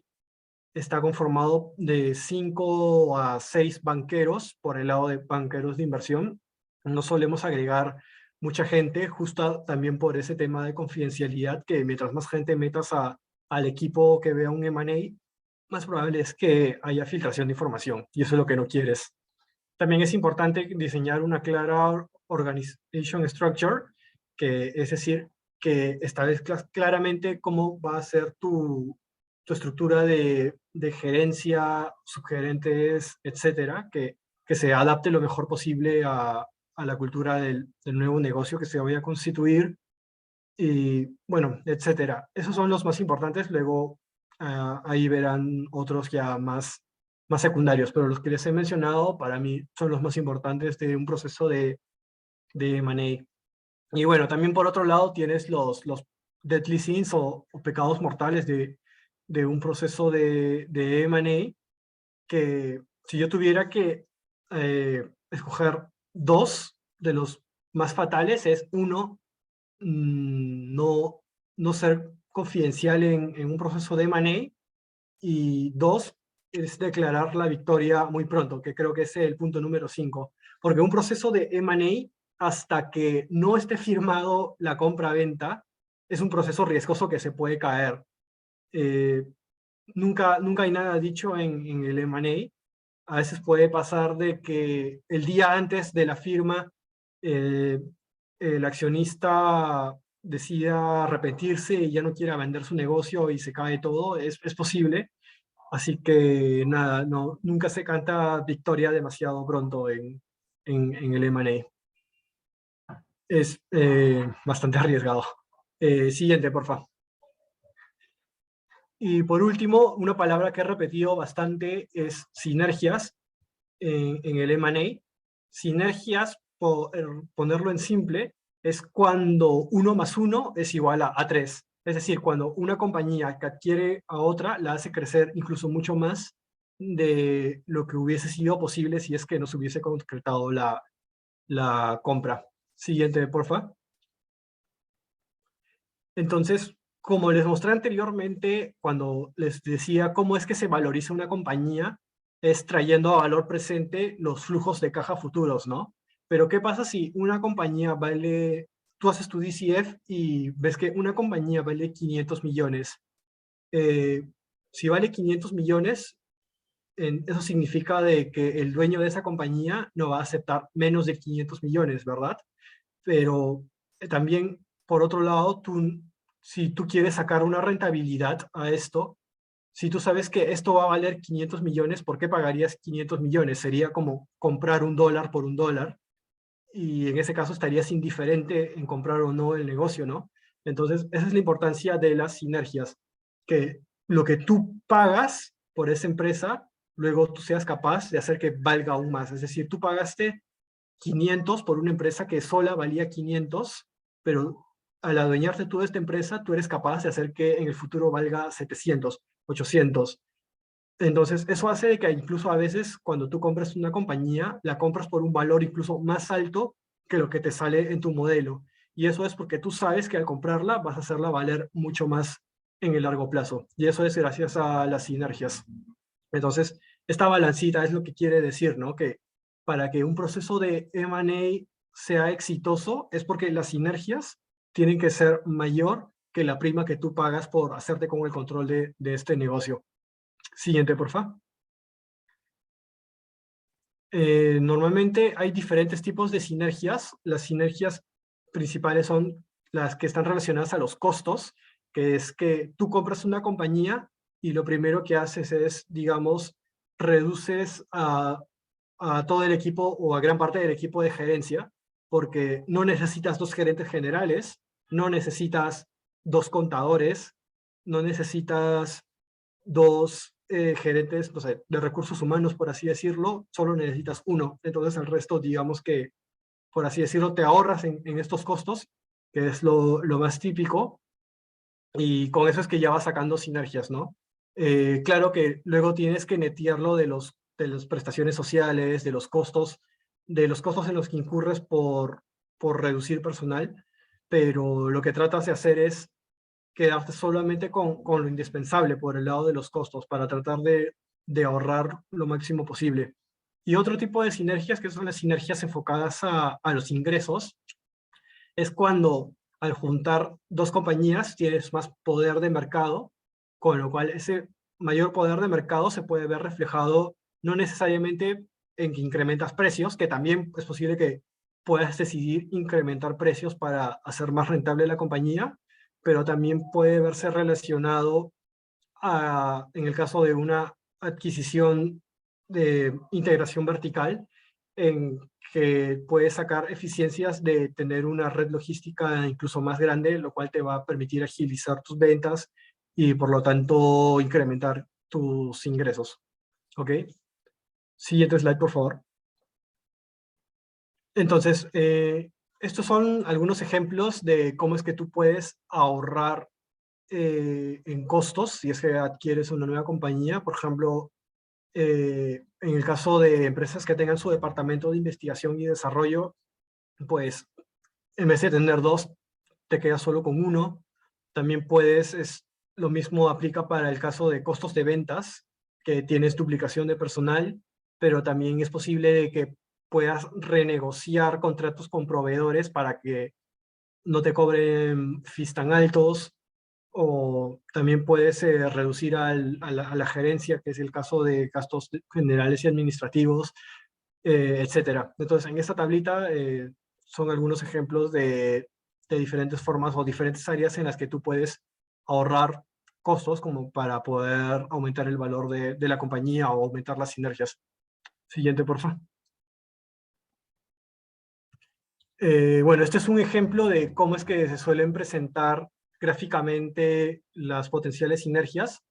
está conformado de 5 a 6 banqueros por el lado de banqueros de inversión. No solemos agregar mucha gente, justo también por ese tema de confidencialidad, que mientras más gente metas al equipo que vea un M&A, más probable es que haya filtración de información, y eso es lo que no quieres. También es importante diseñar una clara organization structure, que es decir, que establezcas claramente cómo va a ser tu estructura de gerencia, subgerentes, etcétera, que se adapte lo mejor posible a la cultura del nuevo negocio que se vaya a constituir, y bueno, etcétera. Esos son los más importantes, luego ahí verán otros ya más secundarios, pero los que les he mencionado para mí son los más importantes de un proceso de M&A. Y bueno, también por otro lado tienes los deadly sins o pecados mortales de un proceso de M&A, que si yo tuviera que escoger dos de los más fatales, es uno, no ser confidencial en un proceso de M&A, y dos, es declarar la victoria muy pronto, que creo que es el punto número 5, porque un proceso de M&A, hasta que no esté firmado la compra-venta, es un proceso riesgoso que se puede caer. nunca hay nada dicho en el M&A. A veces puede pasar de que el día antes de la firma eh, el accionista decida arrepentirse y ya no quiera vender su negocio y se cae todo, es posible. Así que nada, no, nunca se canta victoria demasiado pronto en el M&A. Es bastante arriesgado. Siguiente, por favor. Y por último, una palabra que he repetido bastante es sinergias en el M&A. Sinergias, por ponerlo en simple, es cuando 1 más 1 es igual a 3. Es decir, cuando una compañía que adquiere a otra la hace crecer incluso mucho más de lo que hubiese sido posible si es que no se hubiese concretado la compra. Siguiente, por favor. Entonces, como les mostré anteriormente, cuando les decía cómo es que se valoriza una compañía, es trayendo a valor presente los flujos de caja futuros, ¿no? Pero ¿qué pasa si una compañía vale, tú haces tu DCF y ves que una compañía vale 500 millones? Eh, si vale 500 millones, eso significa de que el dueño de esa compañía no va a aceptar menos de 500 millones, ¿verdad? Pero también, por otro lado, si tú quieres sacar una rentabilidad a esto, si tú sabes que esto va a valer 500 millones, ¿por qué pagarías 500 millones? Sería como comprar $1 por $1, y en ese caso estarías indiferente en comprar o no el negocio, ¿no? Entonces, esa es la importancia de las sinergias, que lo que tú pagas por esa empresa, luego tú seas capaz de hacer que valga aún más. Es decir, tú pagaste 500 por una empresa que sola valía 500, pero al adueñarte tú de esta empresa, tú eres capaz de hacer que en el futuro valga 700, 800. Entonces, eso hace de que incluso a veces cuando tú compras una compañía, la compras por un valor incluso más alto que lo que te sale en tu modelo. Y eso es porque tú sabes que al comprarla vas a hacerla valer mucho más en el largo plazo. Y eso es gracias a las sinergias. Entonces, esta balancita es lo que quiere decir, ¿no? Que para que un proceso de M&A sea exitoso es porque las sinergias tienen que ser mayor que la prima que tú pagas por hacerte con el control de este negocio. Siguiente, por favor. Normalmente hay diferentes tipos de sinergias. Las sinergias principales son las que están relacionadas a los costos, que es que tú compras una compañía y lo primero que haces es, digamos, reduces a todo el equipo o a gran parte del equipo de gerencia, porque no necesitas 2 gerentes generales, no necesitas 2 contadores, no necesitas 2 gerentes, no sé, de recursos humanos, por así decirlo, solo necesitas 1. Entonces el resto, digamos que, por así decirlo, te ahorras en estos costos, que es lo más típico, y con eso es que ya vas sacando sinergias, ¿no? Claro que luego tienes que netearlo de las prestaciones sociales, de los costos en los que incurres por reducir personal, pero lo que tratas de hacer es quedarte solamente con lo indispensable por el lado de los costos para tratar de ahorrar lo máximo posible. Y otro tipo de sinergias, que son las sinergias enfocadas a los ingresos, es cuando al juntar 2 compañías tienes más poder de mercado, con lo cual ese mayor poder de mercado se puede ver reflejado no necesariamente en que incrementas precios, que también es posible que puedas decidir incrementar precios para hacer más rentable la compañía, pero también puede verse relacionado en el caso de una adquisición de integración vertical, en que puedes sacar eficiencias de tener una red logística incluso más grande, lo cual te va a permitir agilizar tus ventas y por lo tanto incrementar tus ingresos. ¿Ok? Siguiente slide, por favor. Entonces, estos son algunos ejemplos de cómo es que tú puedes ahorrar en costos si es que adquieres una nueva compañía. Por ejemplo, en el caso de empresas que tengan su departamento de investigación y desarrollo, pues en vez de tener 2, te quedas solo con 1. También lo mismo aplica para el caso de costos de ventas, que tienes duplicación de personal, pero también es posible de que puedas renegociar contratos con proveedores para que no te cobren fees tan altos, o también puedes reducir a la gerencia, que es el caso de gastos generales y administrativos, etcétera. Entonces, en esta tablita son algunos ejemplos de diferentes formas o diferentes áreas en las que tú puedes ahorrar costos como para poder aumentar el valor de la compañía o aumentar las sinergias. Siguiente, por favor. Bueno, este es un ejemplo de cómo es que se suelen presentar gráficamente las potenciales sinergias.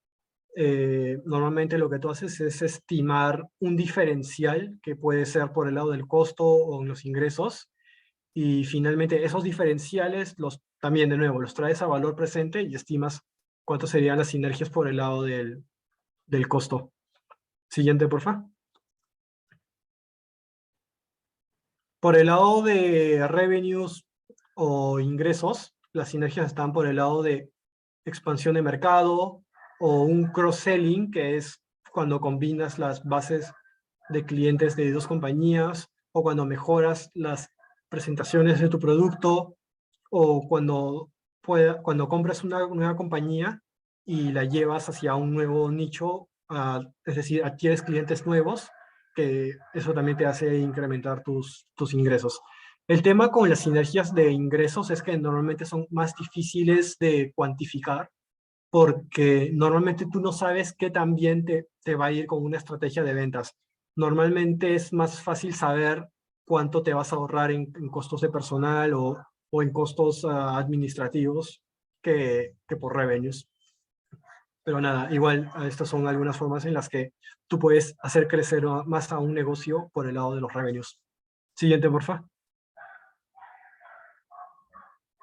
Normalmente lo que tú haces es estimar un diferencial que puede ser por el lado del costo o en los ingresos, y finalmente esos diferenciales también de nuevo los traes a valor presente y estimas cuánto serían las sinergias por el lado del costo. Siguiente, por favor. Por el lado de revenues o ingresos, las sinergias están por el lado de expansión de mercado o un cross-selling, que es cuando combinas las bases de clientes de dos compañías, o cuando mejoras las presentaciones de tu producto, o cuando compras una nueva compañía y la llevas hacia un nuevo nicho, es decir, adquieres clientes nuevos, que eso también te hace incrementar tus ingresos. El tema con las sinergias de ingresos es que normalmente son más difíciles de cuantificar, porque normalmente tú no sabes qué tan bien te va a ir con una estrategia de ventas. Normalmente es más fácil saber cuánto te vas a ahorrar en costos de personal o en costos administrativos que por revenues. Pero nada, igual estas son algunas formas en las que tú puedes hacer crecer más a un negocio por el lado de los revenues. Siguiente, porfa.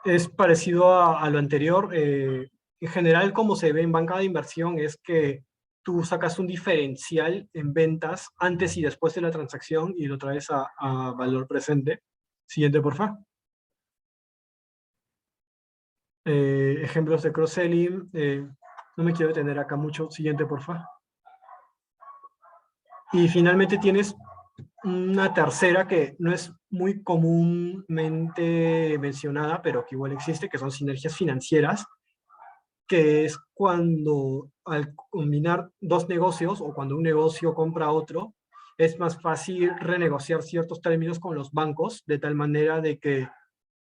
Es parecido a lo anterior. En general, como se ve en banca de inversión, es que tú sacas un diferencial en ventas antes y después de la transacción y lo traes a valor presente. Siguiente, porfa. Ejemplos de cross-selling. No me quiero detener acá mucho. Siguiente, porfa. Y finalmente tienes una tercera que no es muy comúnmente mencionada, pero que igual existe, que son sinergias financieras, que es cuando al combinar dos negocios o cuando un negocio compra otro, es más fácil renegociar ciertos términos con los bancos, de tal manera de que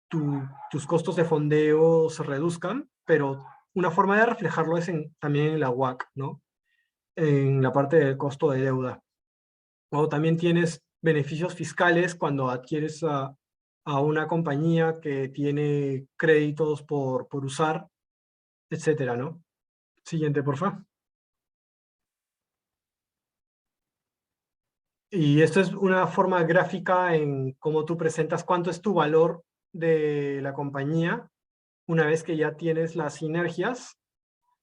tus costos de fondeo se reduzcan, pero una forma de reflejarlo es también en la WACC, ¿no? En la parte del costo de deuda. O también tienes beneficios fiscales cuando adquieres a una compañía que tiene créditos por usar, etcétera, ¿no? Siguiente, por favor. Y esto es una forma gráfica en cómo tú presentas cuánto es tu valor de la compañía una vez que ya tienes las sinergias,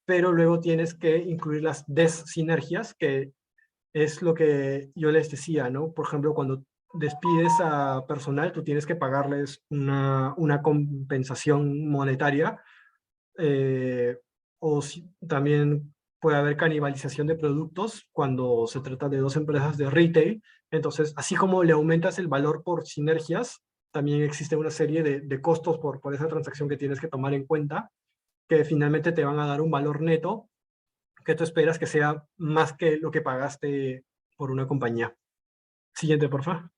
pero luego tienes que incluir las dessinergias, que es lo que yo les decía, ¿no? Por ejemplo, cuando despides a personal, tú tienes que pagarles una compensación monetaria, también puede haber canibalización de productos cuando se trata de dos empresas de retail. Entonces, así como le aumentas el valor por sinergias, también existe una serie de costos por esa transacción que tienes que tomar en cuenta, que finalmente te van a dar un valor neto que tú esperas que sea más que lo que pagaste por una compañía. Siguiente, por favor.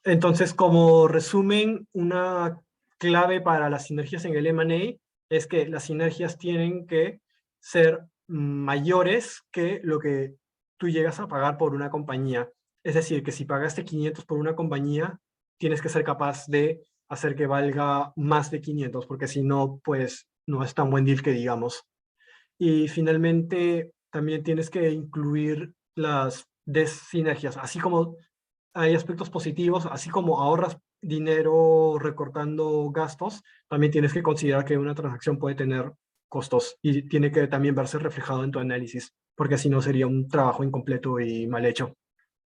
Entonces, como resumen, una clave para las sinergias en el M&A es que las sinergias tienen que ser mayores que lo que tú llegas a pagar por una compañía. Es decir, que si pagaste 500 por una compañía, tienes que ser capaz de hacer que valga más de 500, porque si no, pues no es tan buen deal que digamos. Y finalmente, también tienes que incluir las dessinergias, así como hay aspectos positivos, así como ahorras dinero recortando gastos, también tienes que considerar que una transacción puede tener costos y tiene que también verse reflejado en tu análisis, porque si no sería un trabajo incompleto y mal hecho.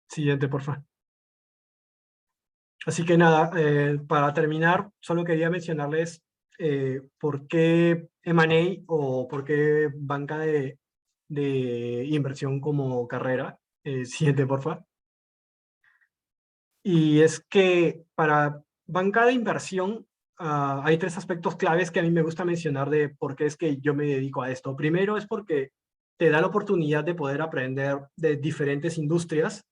Siguiente, por favor. Así que nada, para terminar, solo quería mencionarles por qué M&A o por qué banca de inversión como carrera. Siguiente, por favor. Y es que para banca de inversión hay tres aspectos claves que a mí me gusta mencionar de por qué es que yo me dedico a esto. Primero es porque te da la oportunidad de poder aprender de diferentes industrias,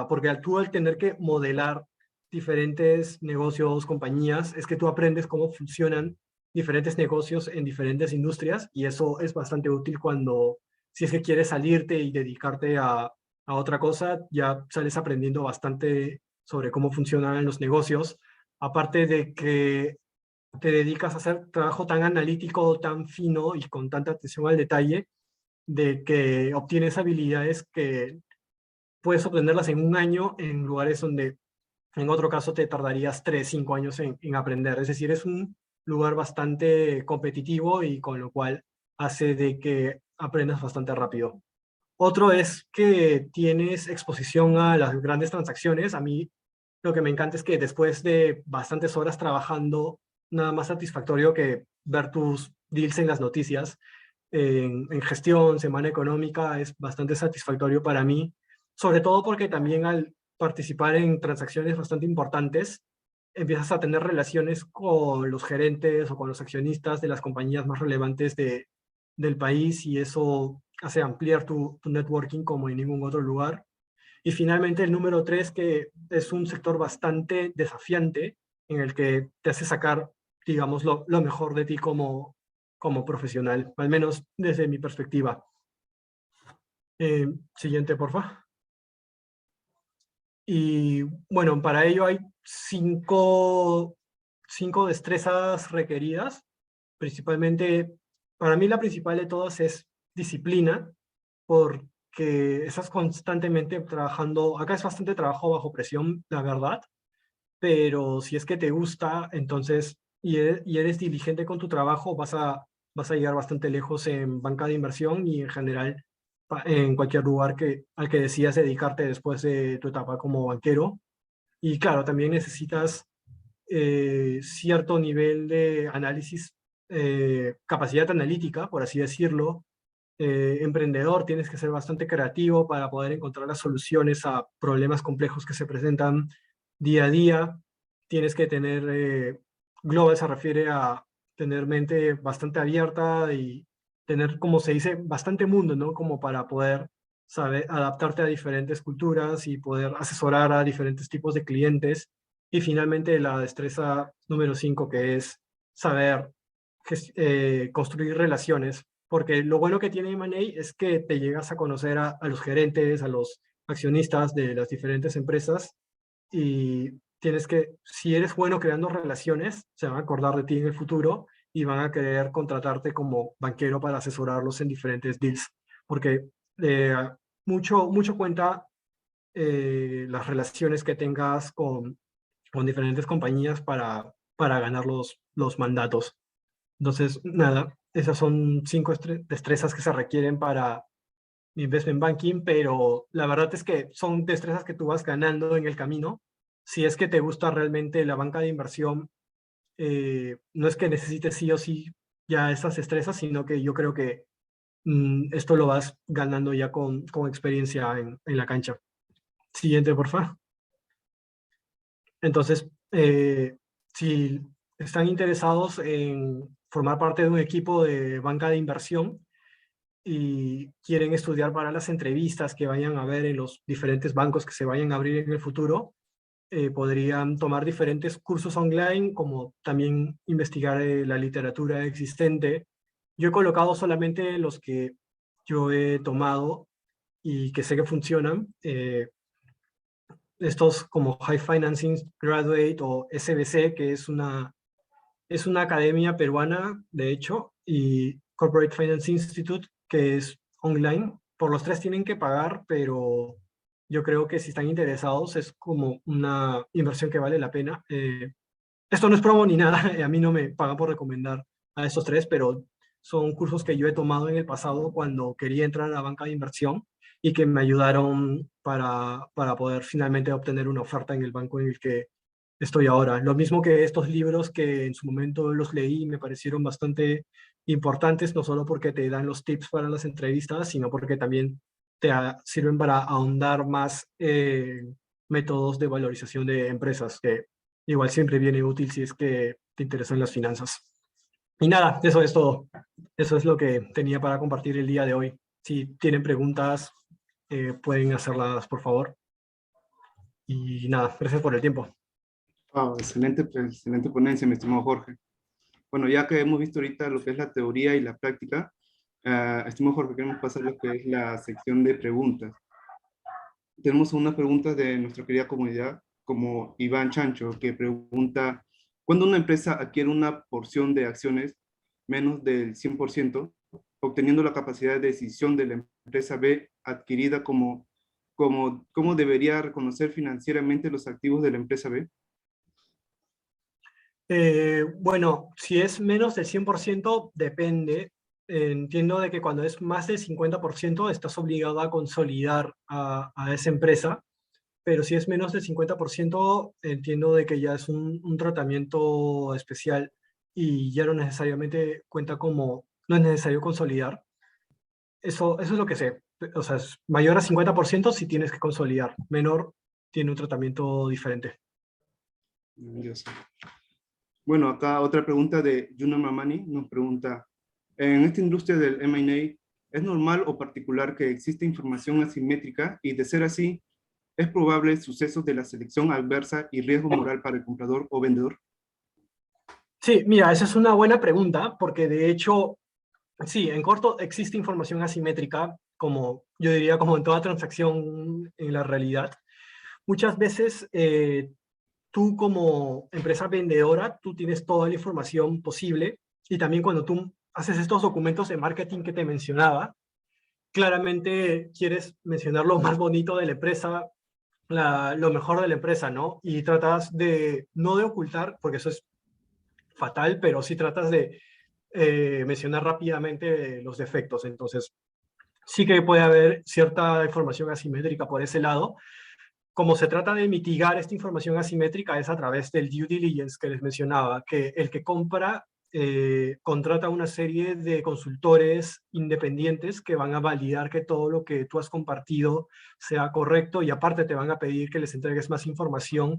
porque tú al tener que modelar diferentes negocios, compañías, es que tú aprendes cómo funcionan diferentes negocios en diferentes industrias y eso es bastante útil cuando, si es que quieres salirte y dedicarte a otra cosa, ya sales aprendiendo bastante sobre cómo funcionan los negocios, aparte de que te dedicas a hacer trabajo tan analítico, tan fino y con tanta atención al detalle, de que obtienes habilidades que puedes obtenerlas en un año en lugares donde en otro caso te tardarías 3, 5 años en aprender. Es decir, es un lugar bastante competitivo y con lo cual hace de que aprendas bastante rápido. Otro es que tienes exposición a las grandes transacciones. A mí lo que me encanta es que después de bastantes horas trabajando, nada más satisfactorio que ver tus deals en las noticias, en gestión, semana económica, es bastante satisfactorio para mí, sobre todo porque también al participar en transacciones bastante importantes, empiezas a tener relaciones con los gerentes o con los accionistas de las compañías más relevantes del país y eso hace ampliar tu networking como en ningún otro lugar. Y finalmente el número tres, que es un sector bastante desafiante en el que te hace sacar, digamos, lo mejor de ti como profesional, al menos desde mi perspectiva. Siguiente, porfa. Y bueno, para ello hay cinco destrezas requeridas. Principalmente, para mí la principal de todas es disciplina, porque estás constantemente trabajando, acá es bastante trabajo bajo presión, la verdad, pero si es que te gusta, entonces, y eres diligente con tu trabajo, vas a llegar bastante lejos en banca de inversión y en general en cualquier lugar al que decidas dedicarte después de tu etapa como banquero. Y claro, también necesitas cierto nivel de análisis, capacidad analítica, por así decirlo. Emprendedor, tienes que ser bastante creativo para poder encontrar las soluciones a problemas complejos que se presentan día a día. Tienes que tener, global se refiere a tener mente bastante abierta y tener, como se dice, bastante mundo, ¿no? Como para poder saber adaptarte a diferentes culturas y poder asesorar a diferentes tipos de clientes. Y finalmente la destreza número 5, que es saber construir relaciones, porque lo bueno que tiene M&A es que te llegas a conocer a los gerentes, a los accionistas de las diferentes empresas y tienes que, si eres bueno creando relaciones, se van a acordar de ti en el futuro y van a querer contratarte como banquero para asesorarlos en diferentes deals, porque eh, mucho cuenta las relaciones que tengas con diferentes compañías para ganar los mandatos. Entonces, nada, esas son 5 destrezas que se requieren para investment banking, pero la verdad es que son destrezas que tú vas ganando en el camino. Si es que te gusta realmente la banca de inversión, no es que necesites sí o sí ya esas destrezas, sino que yo creo que esto lo vas ganando ya con experiencia en la cancha. Siguiente, por favor. Entonces, si están interesados en formar parte de un equipo de banca de inversión y quieren estudiar para las entrevistas que vayan a ver en los diferentes bancos que se vayan a abrir en el futuro, podrían tomar diferentes cursos online, como también investigar la literatura existente. Yo he colocado solamente los que yo he tomado y que sé que funcionan. Estos como High Financing Graduate o SBC, que es una academia peruana, de hecho, y Corporate Finance Institute, que es online. Por los tres tienen que pagar, pero yo creo que si están interesados es como una inversión que vale la pena. Esto no es promo ni nada, a mí no me pagan por recomendar a estos tres, pero son cursos que yo he tomado en el pasado cuando quería entrar a la banca de inversión y que me ayudaron para poder finalmente obtener una oferta en el banco en el que estoy ahora. Lo mismo que estos libros que en su momento los leí y me parecieron bastante importantes, no solo porque te dan los tips para las entrevistas, sino porque también sirven para ahondar más métodos de valorización de empresas, que igual siempre viene útil si es que te interesan las finanzas. Y nada, eso es todo. Eso es lo que tenía para compartir el día de hoy. Si tienen preguntas, pueden hacerlas, por favor. Y nada, gracias por el tiempo. Excelente, excelente ponencia, mi estimado Jorge. Bueno, ya que hemos visto ahorita lo que es la teoría y la práctica, estimado Jorge, queremos pasar a lo que es la sección de preguntas. Tenemos una pregunta de nuestra querida comunidad, como Iván Chancho, que pregunta, ¿cuándo una empresa adquiere una porción de acciones menos del 100%, obteniendo la capacidad de decisión de la empresa B adquirida cómo debería reconocer financieramente los activos de la empresa B? Bueno, si es menos del 100%, depende. Entiendo de que cuando es más del 50%, estás obligado a consolidar a esa empresa, pero si es menos del 50%, entiendo de que ya es un tratamiento especial y ya no necesariamente cuenta como, no es necesario consolidar. Eso es lo que sé. O sea, es mayor a 50% si tienes que consolidar. Menor tiene un tratamiento diferente. Yo sé. Bueno, acá otra pregunta de Juno Mamani nos pregunta, en esta industria del M&A, ¿es normal o particular que exista información asimétrica y de ser así, es probable sucesos de la selección adversa y riesgo moral para el comprador o vendedor? Sí, mira, esa es una buena pregunta porque de hecho, sí, en corto existe información asimétrica, como yo diría, como en toda transacción en la realidad. Muchas veces tú como empresa vendedora, tú tienes toda la información posible y también cuando tú haces estos documentos de marketing que te mencionaba, claramente quieres mencionar lo más bonito de la empresa, lo mejor de la empresa, ¿no? Y tratas de, no de ocultar, porque eso es fatal, pero sí tratas de mencionar rápidamente los defectos. Entonces, sí que puede haber cierta información asimétrica por ese lado. Como se trata de mitigar esta información asimétrica es a través del due diligence que les mencionaba, que el que compra contrata una serie de consultores independientes que van a validar que todo lo que tú has compartido sea correcto y aparte te van a pedir que les entregues más información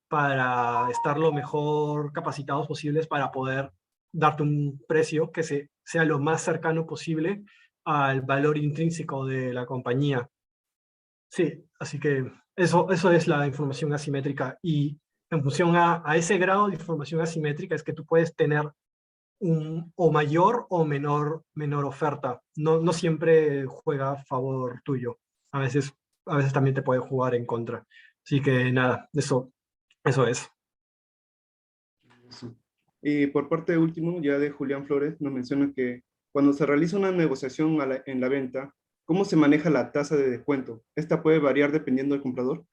para estar lo mejor capacitados posibles para poder darte un precio que sea lo más cercano posible al valor intrínseco de la compañía. Sí, así que eso es la información asimétrica y en función a ese grado de información asimétrica es que tú puedes tener un o mayor o menor oferta. No siempre juega a favor tuyo. A veces también te puede jugar en contra. Así que nada, eso es. Eso. Y por parte último, ya de Julián Flores, nos menciona que cuando se realiza una negociación en la venta, ¿cómo se maneja la tasa de descuento? ¿Esta puede variar dependiendo del comprador?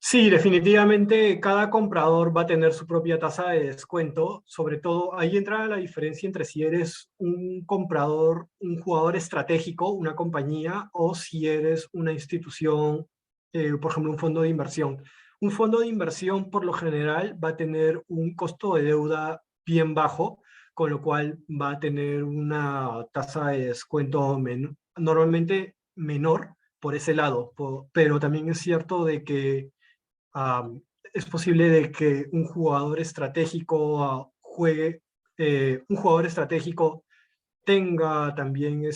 Sí, definitivamente cada comprador va a tener su propia tasa de descuento. Sobre todo, ahí entra la diferencia entre si eres un comprador, un jugador estratégico, una compañía, o si eres una institución, por ejemplo, un fondo de inversión. Un fondo de inversión, por lo general, va a tener un costo de deuda bien bajo, con lo cual va a tener una tasa de descuento normalmente menor por ese lado. Pero también es cierto de que es posible de que un jugador estratégico un jugador estratégico tenga también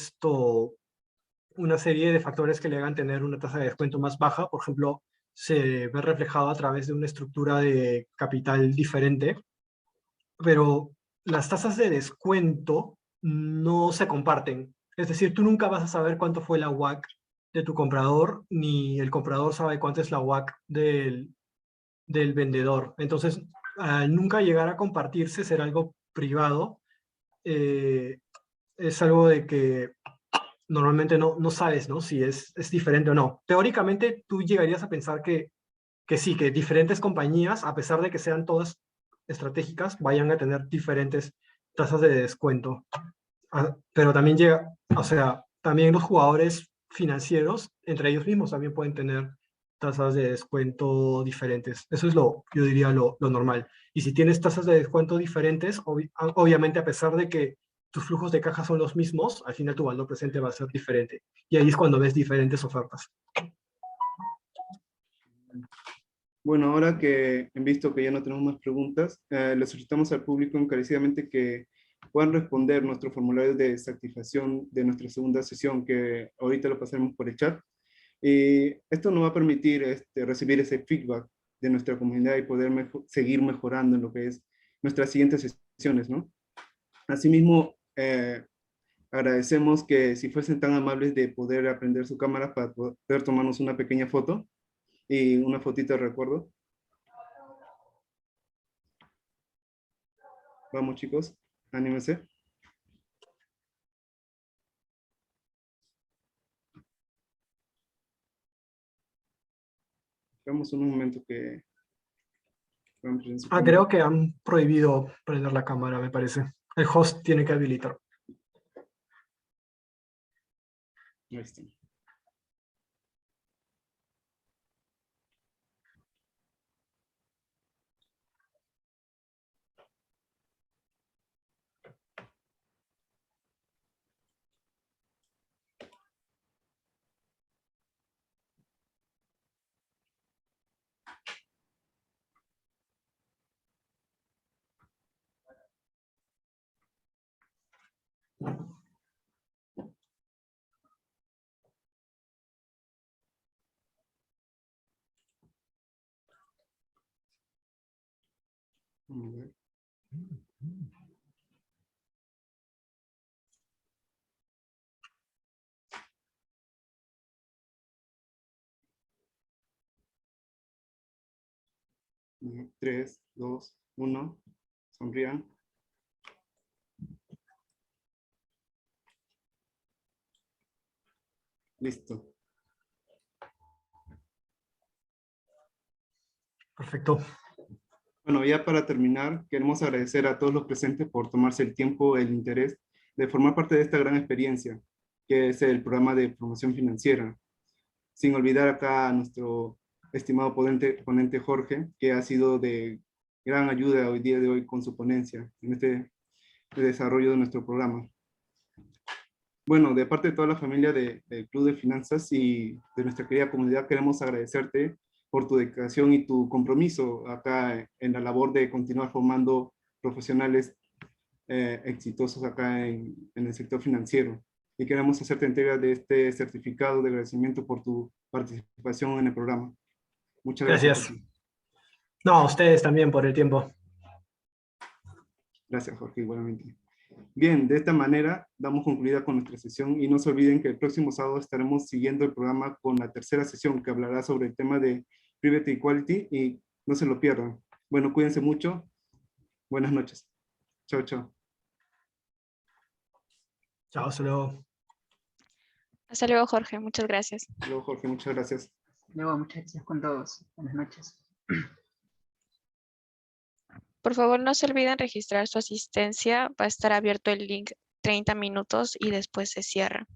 una serie de factores que le hagan tener una tasa de descuento más baja. Por ejemplo, se ve reflejado a través de una estructura de capital diferente, pero las tasas de descuento no se comparten. Es decir, tú nunca vas a saber cuánto fue la WACC de tu comprador, ni el comprador sabe cuánto es la WACC del vendedor. Entonces, al nunca llegar a compartirse, ser algo privado, es algo de que normalmente no sabes, ¿no? Si es diferente o no. Teóricamente, tú llegarías a pensar que sí, que diferentes compañías, a pesar de que sean todas estratégicas, vayan a tener diferentes tasas de descuento. Pero también o sea, también los jugadores financieros, entre ellos mismos, también pueden tener tasas de descuento diferentes. Eso es yo diría, lo normal. Y si tienes tasas de descuento diferentes, obviamente a pesar de que tus flujos de caja son los mismos, al final tu valor presente va a ser diferente. Y ahí es cuando ves diferentes ofertas. Bueno, ahora que han visto que ya no tenemos más preguntas, le solicitamos al público encarecidamente que puedan responder nuestro formulario de desactivación de nuestra segunda sesión, que ahorita lo pasaremos por el chat. Y esto nos va a permitir recibir ese feedback de nuestra comunidad y poder seguir mejorando en lo que es nuestras siguientes sesiones, ¿no? Asimismo, agradecemos que si fuesen tan amables de poder aprender su cámara para poder tomarnos una pequeña foto y una fotito de recuerdo. Vamos, chicos, anímense. Esperamos un momento que... Creo que han prohibido prender la cámara, me parece. El host tiene que habilitar. Ahí está. Vamos a ver. Bien, 3, 2, 1. Sonrían. Listo. Perfecto. Bueno, ya para terminar, queremos agradecer a todos los presentes por tomarse el tiempo, el interés de formar parte de esta gran experiencia, que es el programa de promoción financiera. Sin olvidar acá a nuestro estimado ponente Jorge, que ha sido de gran ayuda hoy día de hoy con su ponencia en este desarrollo de nuestro programa. Bueno, de parte de toda la familia del Club de Finanzas y de nuestra querida comunidad, queremos agradecerte por tu dedicación y tu compromiso acá en la labor de continuar formando profesionales exitosos acá en el sector financiero. Y queremos hacerte entrega de este certificado de agradecimiento por tu participación en el programa. Muchas gracias. Gracias. No, a ustedes también por el tiempo. Gracias, Jorge, igualmente. Bien, de esta manera damos concluida con nuestra sesión y no se olviden que el próximo sábado estaremos siguiendo el programa con la tercera sesión que hablará sobre el tema de Private Equality y no se lo pierdan. Bueno, cuídense mucho. Buenas noches. Chao, chao. Chao, hasta luego. Hasta luego, Jorge. Muchas gracias. Hasta luego, Jorge, muchas gracias. Luego, muchas gracias con todos. Buenas noches. Por favor, no se olviden registrar su asistencia. Va a estar abierto el link 30 minutos y después se cierra.